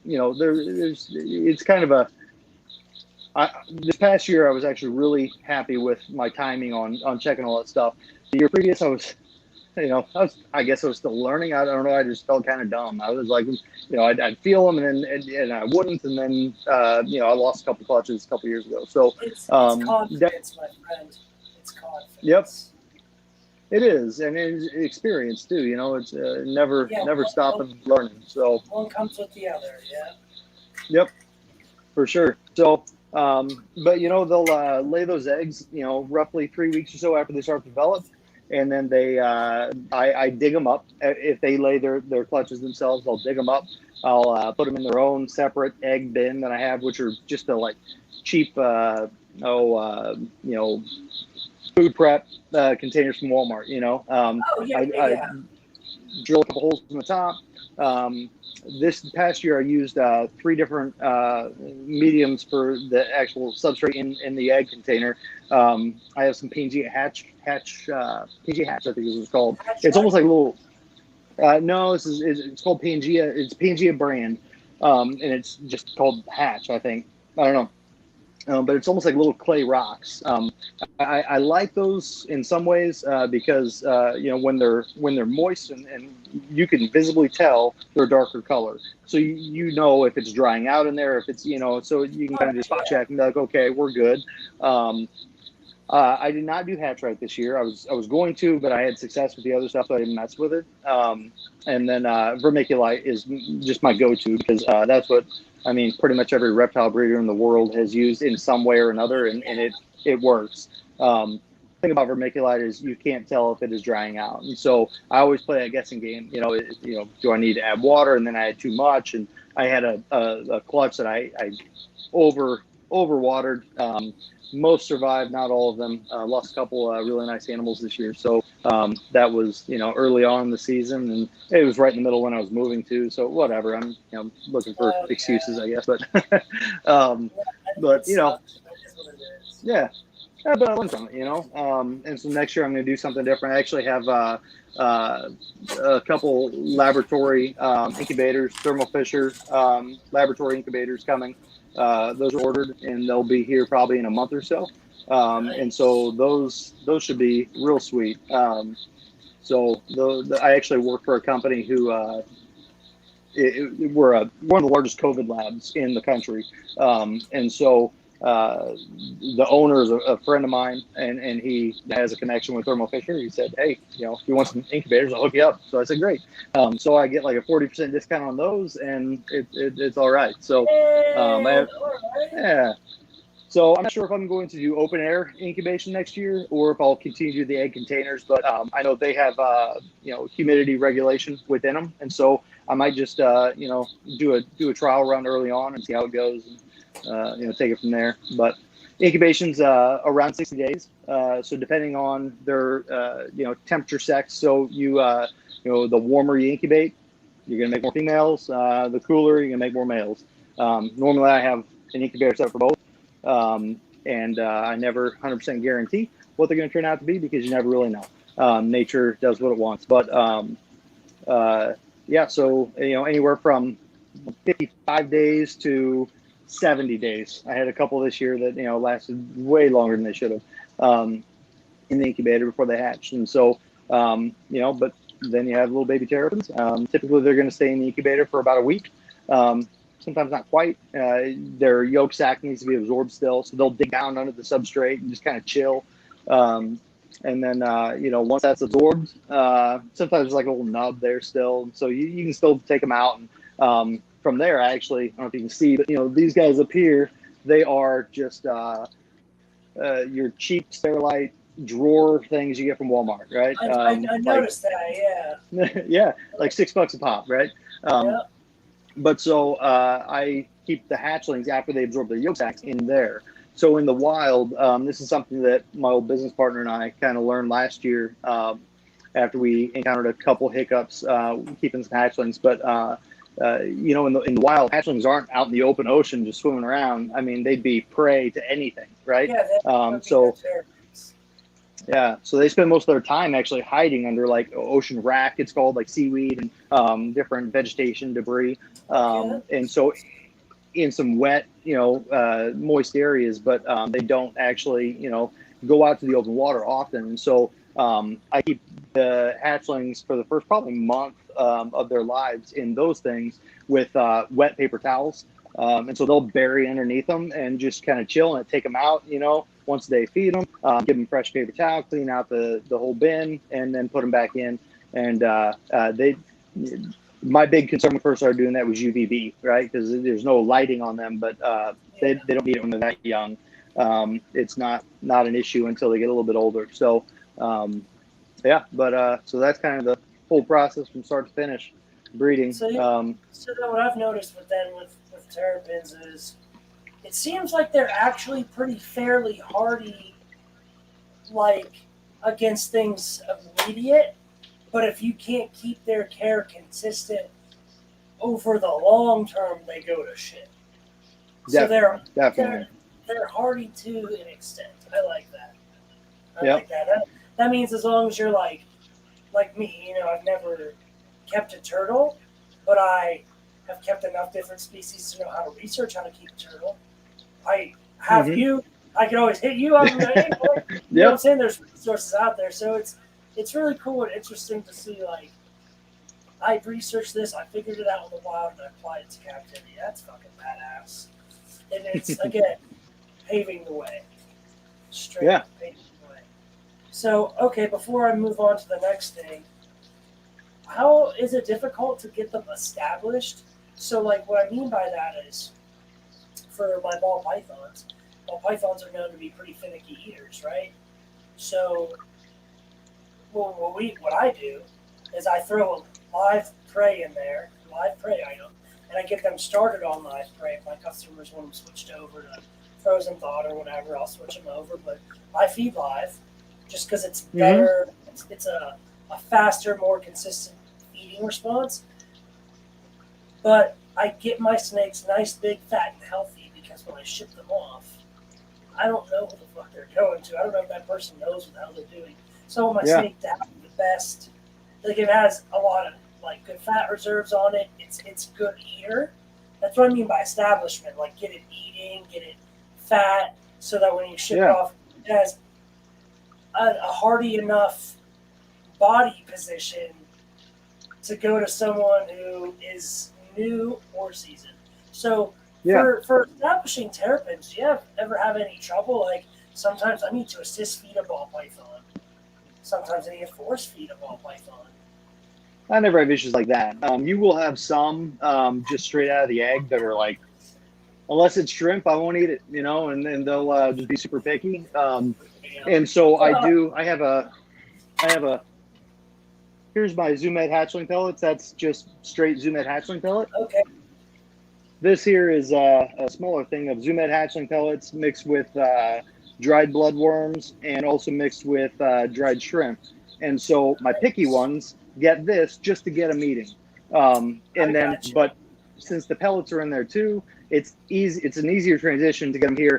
it's kind of this past year, I was actually really happy with my timing on checking all that stuff. The year previous, I guess I was still learning. I don't know. I just felt kind of dumb. I was like, I'd feel them and I wouldn't. And then, I lost a couple clutches a couple years ago. So
it's confidence, my friend. It's confidence.
Yep. It is. And it's experience too, it's never stop learning. So
one comes with the other. Yeah.
Yep. For sure. So, but they'll lay those eggs, roughly 3 weeks or so after they start to develop, and then I dig them up. If they lay their clutches themselves, I'll dig them up. I'll put them in their own separate egg bin that I have, which are just the like cheap, food prep containers from Walmart.
Oh yeah,
I
yeah.
drill a couple holes in the top. This past year, I used 3 different mediums for the actual substrate in the egg container. I have some Pangea hatch, Pangea hatch, I think is what it's called.
Hatch
It's
right?
almost like a little. No, it's called Pangea. It's Pangea brand, and it's just called hatch, I think. I don't know. But it's almost like little clay rocks. I like those in some ways because when they're moist and you can visibly tell they're a darker color, so you know if it's drying out in there, if it's so you can kind of just spot check and be like, okay, we're good. I did not do hatch right this year. I was going to, but I had success with the other stuff, so I didn't mess with it. And then vermiculite is just my go-to because that's what pretty much every reptile breeder in the world has used in some way or another, and it works. The thing about vermiculite is you can't tell if it is drying out, and so I always play a guessing game. Do I need to add water? And then I had too much, and I had a clutch that I over watered. Most survived, not all of them. Lost a couple really nice animals this year. So that was early on in the season, and it was right in the middle when I was moving to. So whatever. I'm looking for excuses, I guess. But but
It sucks. It is what it is.
yeah. Yeah, but I learned from it, and so next year I'm going to do something different. I actually have a couple laboratory incubators, Thermo Fisher laboratory incubators coming. Those are ordered, and they'll be here probably in a month or so. And so those should be real sweet. So I actually work for a company who we're one of the largest COVID labs in the country, and so the owner is a friend of mine, and he has a connection with Thermo Fisher. He said, "Hey, if you want some incubators, I'll hook you up." So I said, "Great." So I get like a 40% discount on those, and it's all right. So yeah. So I'm not sure if I'm going to do open air incubation next year or if I'll continue to do the egg containers, but I know they have humidity regulation within them, and so I might just do a trial run early on and see how it goes, and take it from there. But incubation's around 60 days, so depending on their temperature sex. So the warmer you incubate, you're gonna make more females. The cooler, you're gonna make more males. Normally, I have an incubator set up for both. And I never 100% guarantee what they're going to turn out to be because you never really know. Nature does what it wants. But yeah, so anywhere from 55 days to 70 days. I had a couple this year that lasted way longer than they should have in the incubator before they hatched. And so but then you have little baby terrapins. Typically, they're going to stay in the incubator for about a week. Sometimes not quite. Their yolk sac needs to be absorbed still, so they'll dig down under the substrate and just kind of chill. And then, once that's absorbed, sometimes there's like a little nub there still, so you can still take them out. And from there, I don't know if you can see, but these guys up here, they are just your cheap Sterilite drawer things you get from Walmart, right?
I noticed that, yeah.
Yeah, like $6 a pop, right?
Yep.
But so I keep the hatchlings after they absorb their yolk sacs in there. So in the wild, this is something that my old business partner and I kind of learned last year after we encountered a couple hiccups keeping some hatchlings. But in the wild, hatchlings aren't out in the open ocean just swimming around. They'd be prey to anything, right?
Yeah.
Yeah, so they spend most of their time actually hiding under like ocean wrack, it's called, like seaweed and different vegetation debris. And so in some wet, moist areas, but they don't actually, go out to the open water often. And so I keep the hatchlings for the first probably month of their lives in those things with wet paper towels. And so they'll bury underneath them and just kind of chill and take them out, once they feed them, give them fresh paper towel, clean out the whole bin, and then put them back in. And My big concern when we first started doing that was UVB, right? Because there's no lighting on them, but they don't need it when they're that young. It's not an issue until they get a little bit older. So yeah, but so that's kind of the whole process from start to finish, breeding.
So, so then what I've noticed with terrapins is it seems like they're actually pretty fairly hardy, like against things immediate. But if you can't keep their care consistent over the long term, they go to shit. So
Definitely.
they're hardy to an extent. I like that. Like that. That means as long as you're like me, you know, I've never kept a turtle, but I have kept enough different species to know how to research how to keep a turtle. I have you. I can always hit you up. You know what I'm saying? There's resources out there, so it's really cool and interesting to see. Like, I researched this, I figured it out in the wild, and I applied it to captivity. That's fucking badass. And it's again paving the way. Straight up paving the way. So, okay, before I move on to the next thing, how is it difficult to get them established? So, like, what I mean by that is, for my ball pythons are known to be pretty finicky eaters, right? So, what I do is I throw a live prey in there, live prey item, and I get them started on live prey. If my customers want them switched over to frozen thawed or whatever, I'll switch them over. But I feed live just because it's better. It's a faster, more consistent feeding response. But I get my snakes nice, big, fat, and healthy because when I ship them off, I don't know who the fuck they're going to. I don't know if that person knows what the hell they're doing. So my snake down the best. Like, it has a lot of like good fat reserves on it. It's good eater. That's what I mean by establishment. Like, get it eating, get it fat, so that when you ship it off, it has a hardy enough body position to go to someone who is new or seasoned. So for establishing terrapins, do you ever have any trouble? Like, sometimes I need to assist feed a ball python. Sometimes I need to force feed a ball python.
I never have issues like that. You will have some just straight out of the egg that are like, unless it's shrimp, I won't eat it, you know, and then they'll just be super picky. And so I have a, here's my Zoo Med hatchling pellets. That's just straight Zoo Med hatchling pellet.
Okay.
This here is a smaller thing of Zoo Med hatchling pellets mixed with dried bloodworms and also mixed with dried shrimp. And so my picky ones get this just to get them eating. But since the pellets are in there too, it's easy. It's an easier transition to get them here.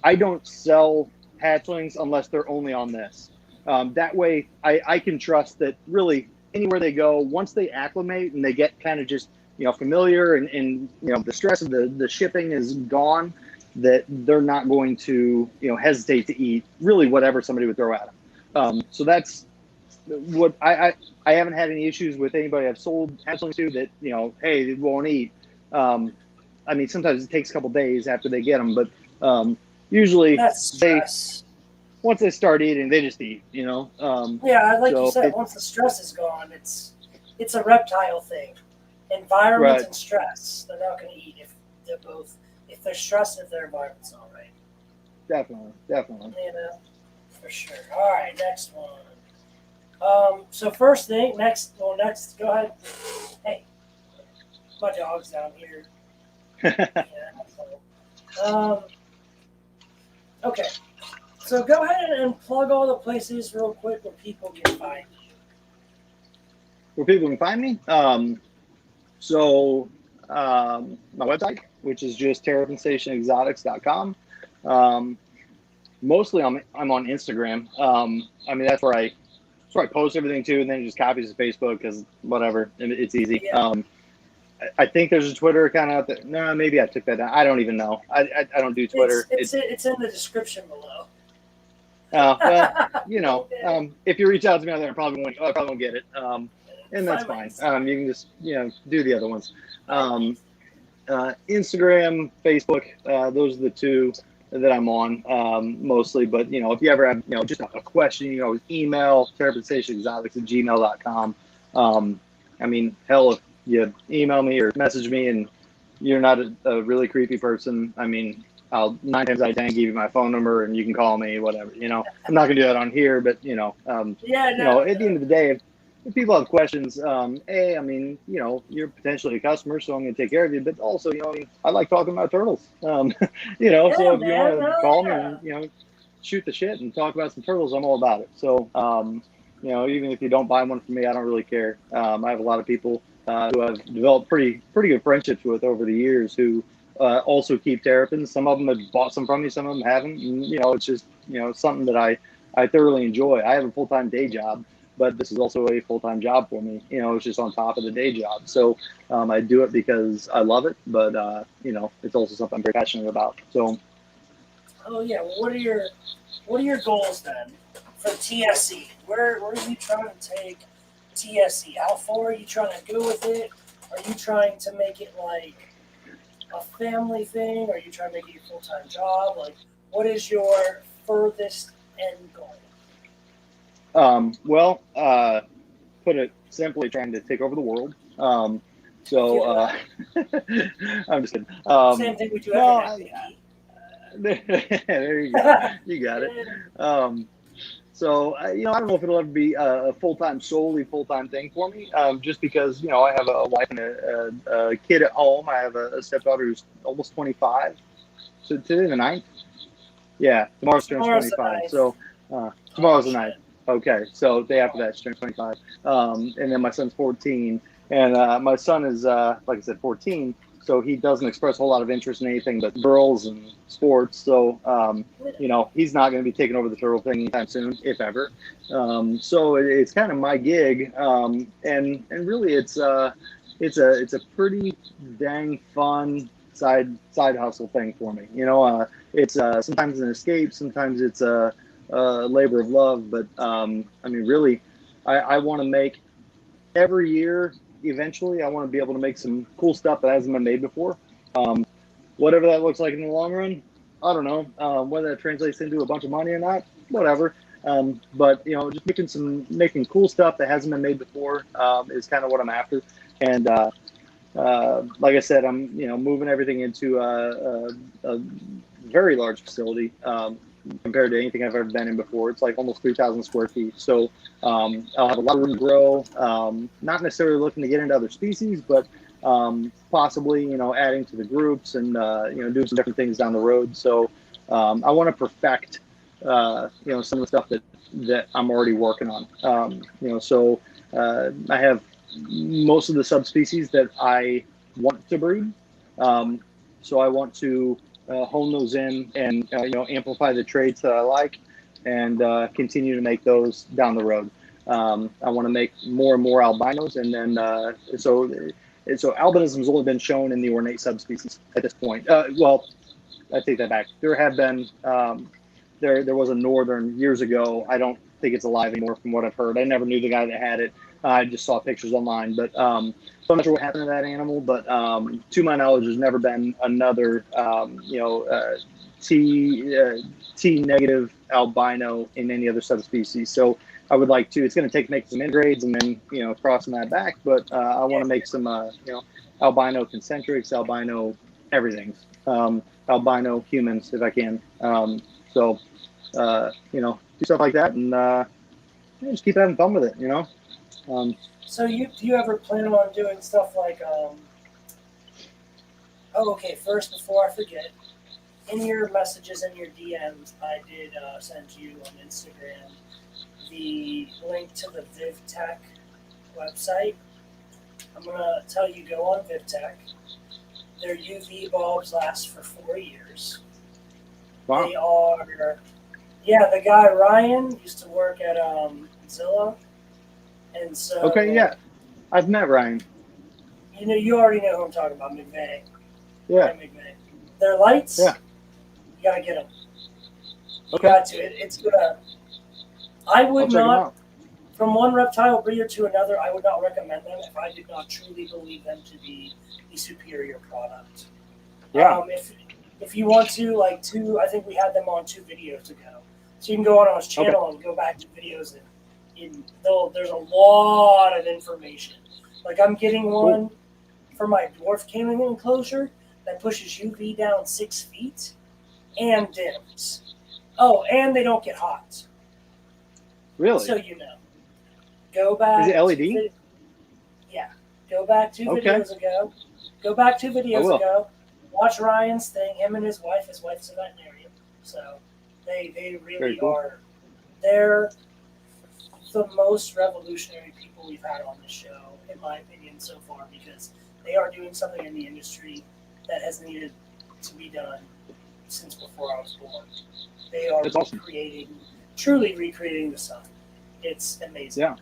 I don't sell hatchlings unless they're only on this. That way I can trust that really anywhere they go, once they acclimate and they get kind of just, you know, familiar and you know, the stress of the shipping is gone, that they're not going to, you know, hesitate to eat really whatever somebody would throw at them. So that's what I haven't had any issues with anybody I've sold hatchlings to that, you know, hey, they won't eat. I mean, sometimes it takes a couple days after they get them, but usually once they start eating, they just eat, you know.
Like you said, once the stress is gone, it's a reptile thing. Environment and stress. They're not going to eat if they're stressed, if their environment's not right.
Definitely.
You know, for sure. All right, next one. So first thing, next, go ahead. Hey, my dog's down here. Okay. So go ahead and plug all the places real quick where people can find you.
Where people can find me? My website, which is just terrapinstationexotics.com. Mostly I'm on Instagram. I mean, that's where I post everything too, and then it just copies to Facebook because whatever, it's easy. Yeah. I think there's a Twitter account out there. No, maybe I took that down. I don't even know. I don't do Twitter.
It's in the description below.
Well, you know, if you reach out to me on there, I probably won't get it. And that's fine. You can just, you know, do the other ones. Instagram, Facebook, those are the two that I'm on mostly. But, you know, if you ever have, you know, just a question, you know, email terrapinstationexotics@gmail.com. I mean, hell, you email me or message me and you're not a really creepy person, I mean, I'll 9 times out of 10 give you my phone number and you can call me, whatever. I'm not gonna do that on here, but
Yeah,
at the end of the day, if people have questions, I mean, you're potentially a customer, so I'm gonna take care of you. But also, I like talking about turtles. So
yeah,
if you
man,
want to
hell
call me
yeah.
and shoot the shit and talk about some turtles, I'm all about it. So even if you don't buy one from me, I don't really care. I have a lot of people who I've developed pretty good friendships with over the years who also keep terrapins. Some of them have bought some from me, some of them haven't. And, it's just something that I thoroughly enjoy. I have a full-time day job, but this is also a full-time job for me. It's just on top of the day job. So I do it because I love it, but it's also something I'm very passionate about. So.
Oh yeah. Well, what are your goals then for TSE? Where are you trying to take TSE? How far are you trying to go with it? Are you trying to make it like a family thing? Are you trying to make it your full time job? Like, what is your furthest end goal?
Well, put it simply, trying to take over the world.
I
So
feel that.
I'm just kidding.
Same thing we do every
No,
night, Mickey.
there you go. You got it. Um, so I don't know if it'll ever be a solely full-time thing for me. Just because I have a wife and a kid at home. I have a stepdaughter who's almost 25. So today the 9th. Yeah, tomorrow's turns
Tomorrow's the
25.
ninth.
So
Oh
tomorrow's the 9th.
shit.
Okay, so day after that, she turns 25. And then my son's 14. And my son is, like I said, 14. So he doesn't express a whole lot of interest in anything but girls and sports. So, he's not going to be taking over the turtle thing anytime soon, if ever. So it's kind of my gig. And really it's a pretty dang fun side hustle thing for me. It's sometimes an escape, sometimes it's a labor of love. But I mean, really, I want to make every year. Eventually, I want to be able to make some cool stuff that hasn't been made before. Whatever that looks like in the long run, I don't know. Whether that translates into a bunch of money or not, whatever. But just making cool stuff that hasn't been made before is kind of what I'm after. And like I said, I'm moving everything into a very large facility compared to anything I've ever been in before. It's like almost 3,000 square feet. So I'll have a lot of room to grow. Not necessarily looking to get into other species, but possibly adding to the groups and doing some different things down the road. So I want to perfect some of the stuff that I'm already working on. So I have most of the subspecies that I want to breed. So I want to hone those in and amplify the traits that I like, and continue to make those down the road. I want to make more and more albinos, and then so albinism has only been shown in the ornate subspecies at this point. Well, I take that back. There have been there was a northern years ago. I don't think it's alive anymore from what I've heard. I never knew the guy that had it. I just saw pictures online, but so I'm not sure what happened to that animal. But to my knowledge, there's never been another T negative albino in any other subspecies. So I would like to. It's going to take make some ingrades and then crossing that back. But I want to make some albino concentrics, albino everything, albino humans if I can. So do stuff like that and just keep having fun with it.
So do you ever plan on doing stuff like Oh, okay. First, before I forget, in your messages and your DMs, I did send you on Instagram the link to the VivTech website. I'm gonna tell you go on VivTech. Their UV bulbs last for 4 years.
Wow.
They are, yeah. The guy Ryan used to work at Zillow, and so
Okay, yeah, I've met Ryan.
you already know who I'm talking about, McVeigh.
Yeah.
Ryan McVeigh. Their lights.
Yeah.
You gotta get them. You
Okay.
got to. It's gonna. I
I'll
would
check them
not,
out.
from one reptile breeder to another, I would not recommend them if I did not truly believe them to be the superior product.
Yeah.
If you want to, like I think we had them on 2 videos ago. So you can go on his channel and go back to videos and there's a lot of information. Like I'm getting one for my dwarf caning enclosure that pushes UV down 6 feet and dims. Oh, and they don't get hot.
Really?
So you know. Go back.
Is it LED?
Yeah. Go back 2 videos ago. Go back 2 videos ago. Watch Ryan's thing. Him and his wife. His wife's a veterinarian. So they really are. They're the most revolutionary people we've had on the show, in my opinion, so far, because they are doing something in the industry that has needed to be done since before I was born. They are truly recreating the sun. It's amazing.
Yeah.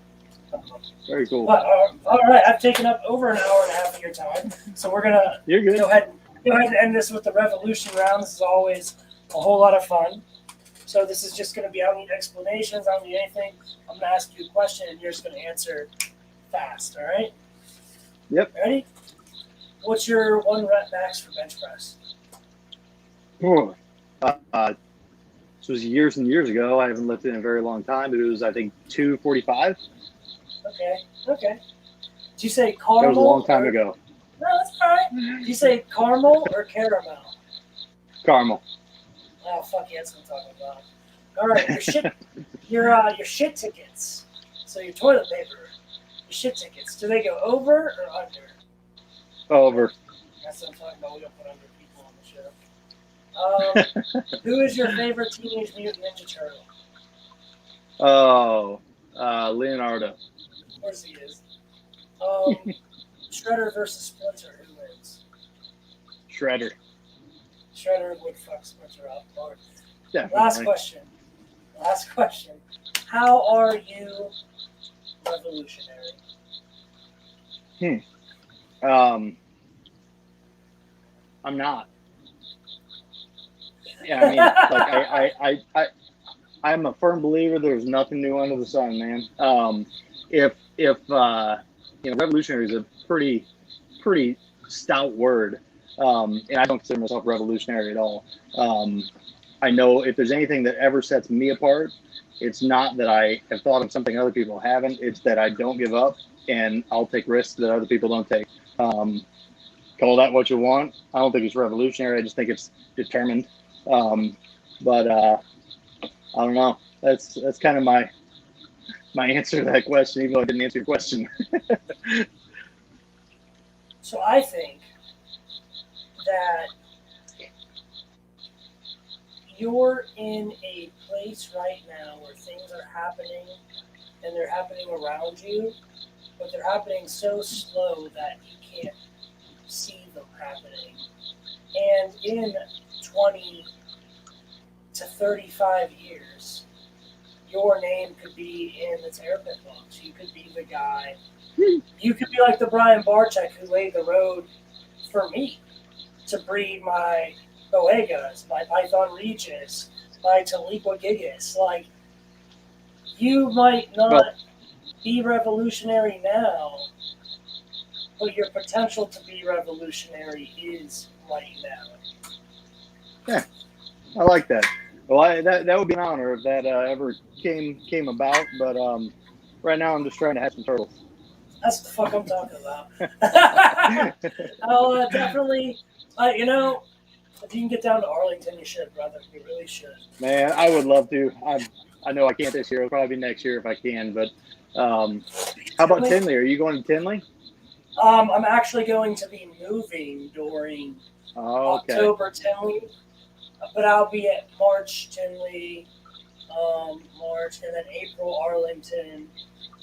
Very cool.
But, all right, I've taken up over an hour and a half of your time, so we're gonna go ahead and end this with the revolution round. This is always a whole lot of fun. So this is just going to be, I don't need explanations, I don't need anything. I'm going to ask you a question, and you're just going to answer fast, all right?
Yep.
Ready? What's your 1 rep max for bench press?
This was years and years ago. I haven't lifted in a very long time, but it was, I think, 245.
Okay. Did you say caramel?
That was a long time ago.
No, that's all right. Did you say caramel or caramel?
Caramel.
Oh, fuck yeah, that's what I'm talking about. All right, your shit tickets. So your toilet paper, your shit tickets. Do they go over or under?
Over.
That's what I'm talking about. We don't put under people on the show. Who is your favorite Teenage Mutant Ninja Turtle?
Oh, Leonardo.
Of course he is. Shredder versus Splinter. Who wins?
Shredder.
Shredder would fuck Splinter up.
Definitely.
Last question. How are you revolutionary?
I'm not. Yeah, I mean, like I'm a firm believer there's nothing new under the sun, man. If revolutionary is a pretty stout word. And I don't consider myself revolutionary at all. I know if there's anything that ever sets me apart, it's not that I have thought of something other people haven't. It's that I don't give up and I'll take risks that other people don't take. Call that what you want. I don't think it's revolutionary. I just think it's determined. But I don't know. That's kind of my answer to that question, even though I didn't answer your question.
So I think that you're in a place right now where things are happening and they're happening around you, but they're happening so slow that you can't see them happening. And in 20 to 35 years, your name could be in the Terrapin books. You could be the guy. You could be like the Brian Barczyk who laid the road for me to breed my Boegas, my Python Regis, my Taliqua Gigas. Like, you might not be revolutionary now, but your potential to be revolutionary is right now.
Yeah, I like that. Well, that would be an honor if that ever came about. But right now, I'm just trying to have some turtles.
That's the fuck I'm talking about. I'll definitely, if you can get down to Arlington, you should, brother. You really should.
Man, I would love to. I know I can't this year. It'll probably be next year if I can. But how about Tinley? Are you going to Tinley?
I'm actually going to be moving during October Tinley, but I'll be at March Tinley, March, and then April Arlington.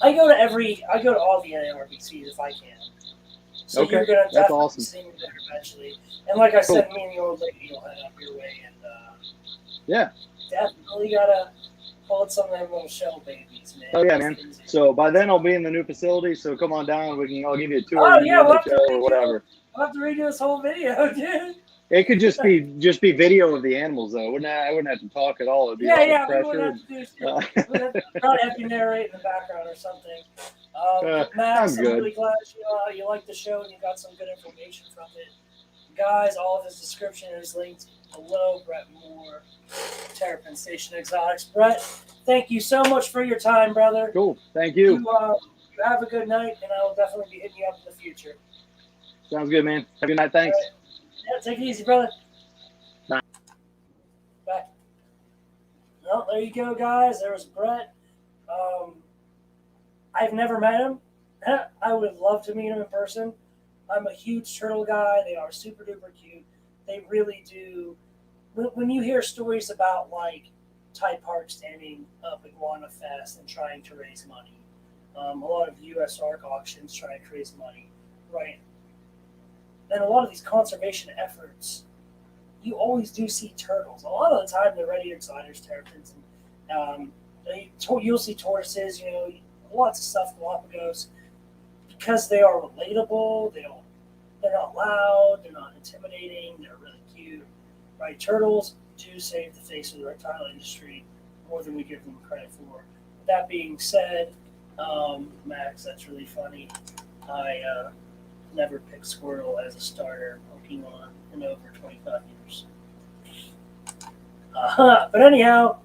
I go to all the NARBCs if I can. So you're gonna definitely see me there eventually. And like I said, me and the old lady will head up your way, and definitely gotta hold some of them little shell babies, man.
Oh yeah, man. So by then I'll be in the new facility. So come on down. I'll give you a tour.
Oh yeah, we'll have
or whatever.
We'll have to redo this whole video, dude.
It could just be video of the animals, though. I wouldn't have to talk at all. It'd be
we wouldn't have to do shit. We'd probably have to narrate in the background or something. Max, I'm really glad you liked the show and you got some good information from it. Guys, all of his description is linked below. Brett Moore, Terrapin Station Exotics. Brett, thank you so much for your time, brother.
Cool. Thank you.
You You have a good night, and I will definitely be hitting you up in the future.
Sounds good, man. Have a good night. Thanks.
Right. Yeah, take it easy, brother.
Bye.
Bye. Well, there you go, guys. There was Brett. I've never met him. I would love to meet him in person. I'm a huge turtle guy. They are super duper cute. They really do. When you hear stories about like Tide Park standing up Iguana Fest and trying to raise money, a lot of U.S. ARC auctions trying to raise money, right? And a lot of these conservation efforts, you always do see turtles. A lot of the time, they're red-eared sliders, terrapins, and you'll see tortoises. Lots of stuff, Galapagos, because they are relatable. They're not loud. They're not intimidating. They're really cute, right? Turtles do save the face of the reptile industry more than we give them credit for. With that being said, Max, that's really funny. I never picked Squirtle as a starter Pokemon in over 25 years. But anyhow,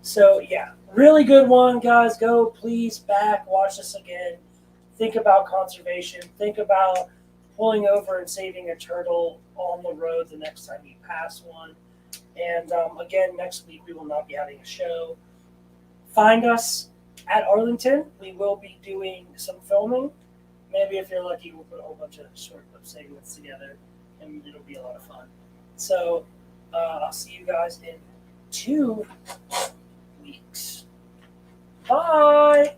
so yeah, really good one, guys. Go please back, watch this again. Think about conservation. Think about pulling over and saving a turtle on the road the next time you pass one. And again, next week we will not be having a show. Find us at Arlington. We will be doing some filming. Maybe if you're lucky, we'll put a whole bunch of short clip segments together, and it'll be a lot of fun. So I'll see you guys in 2 weeks. Bye.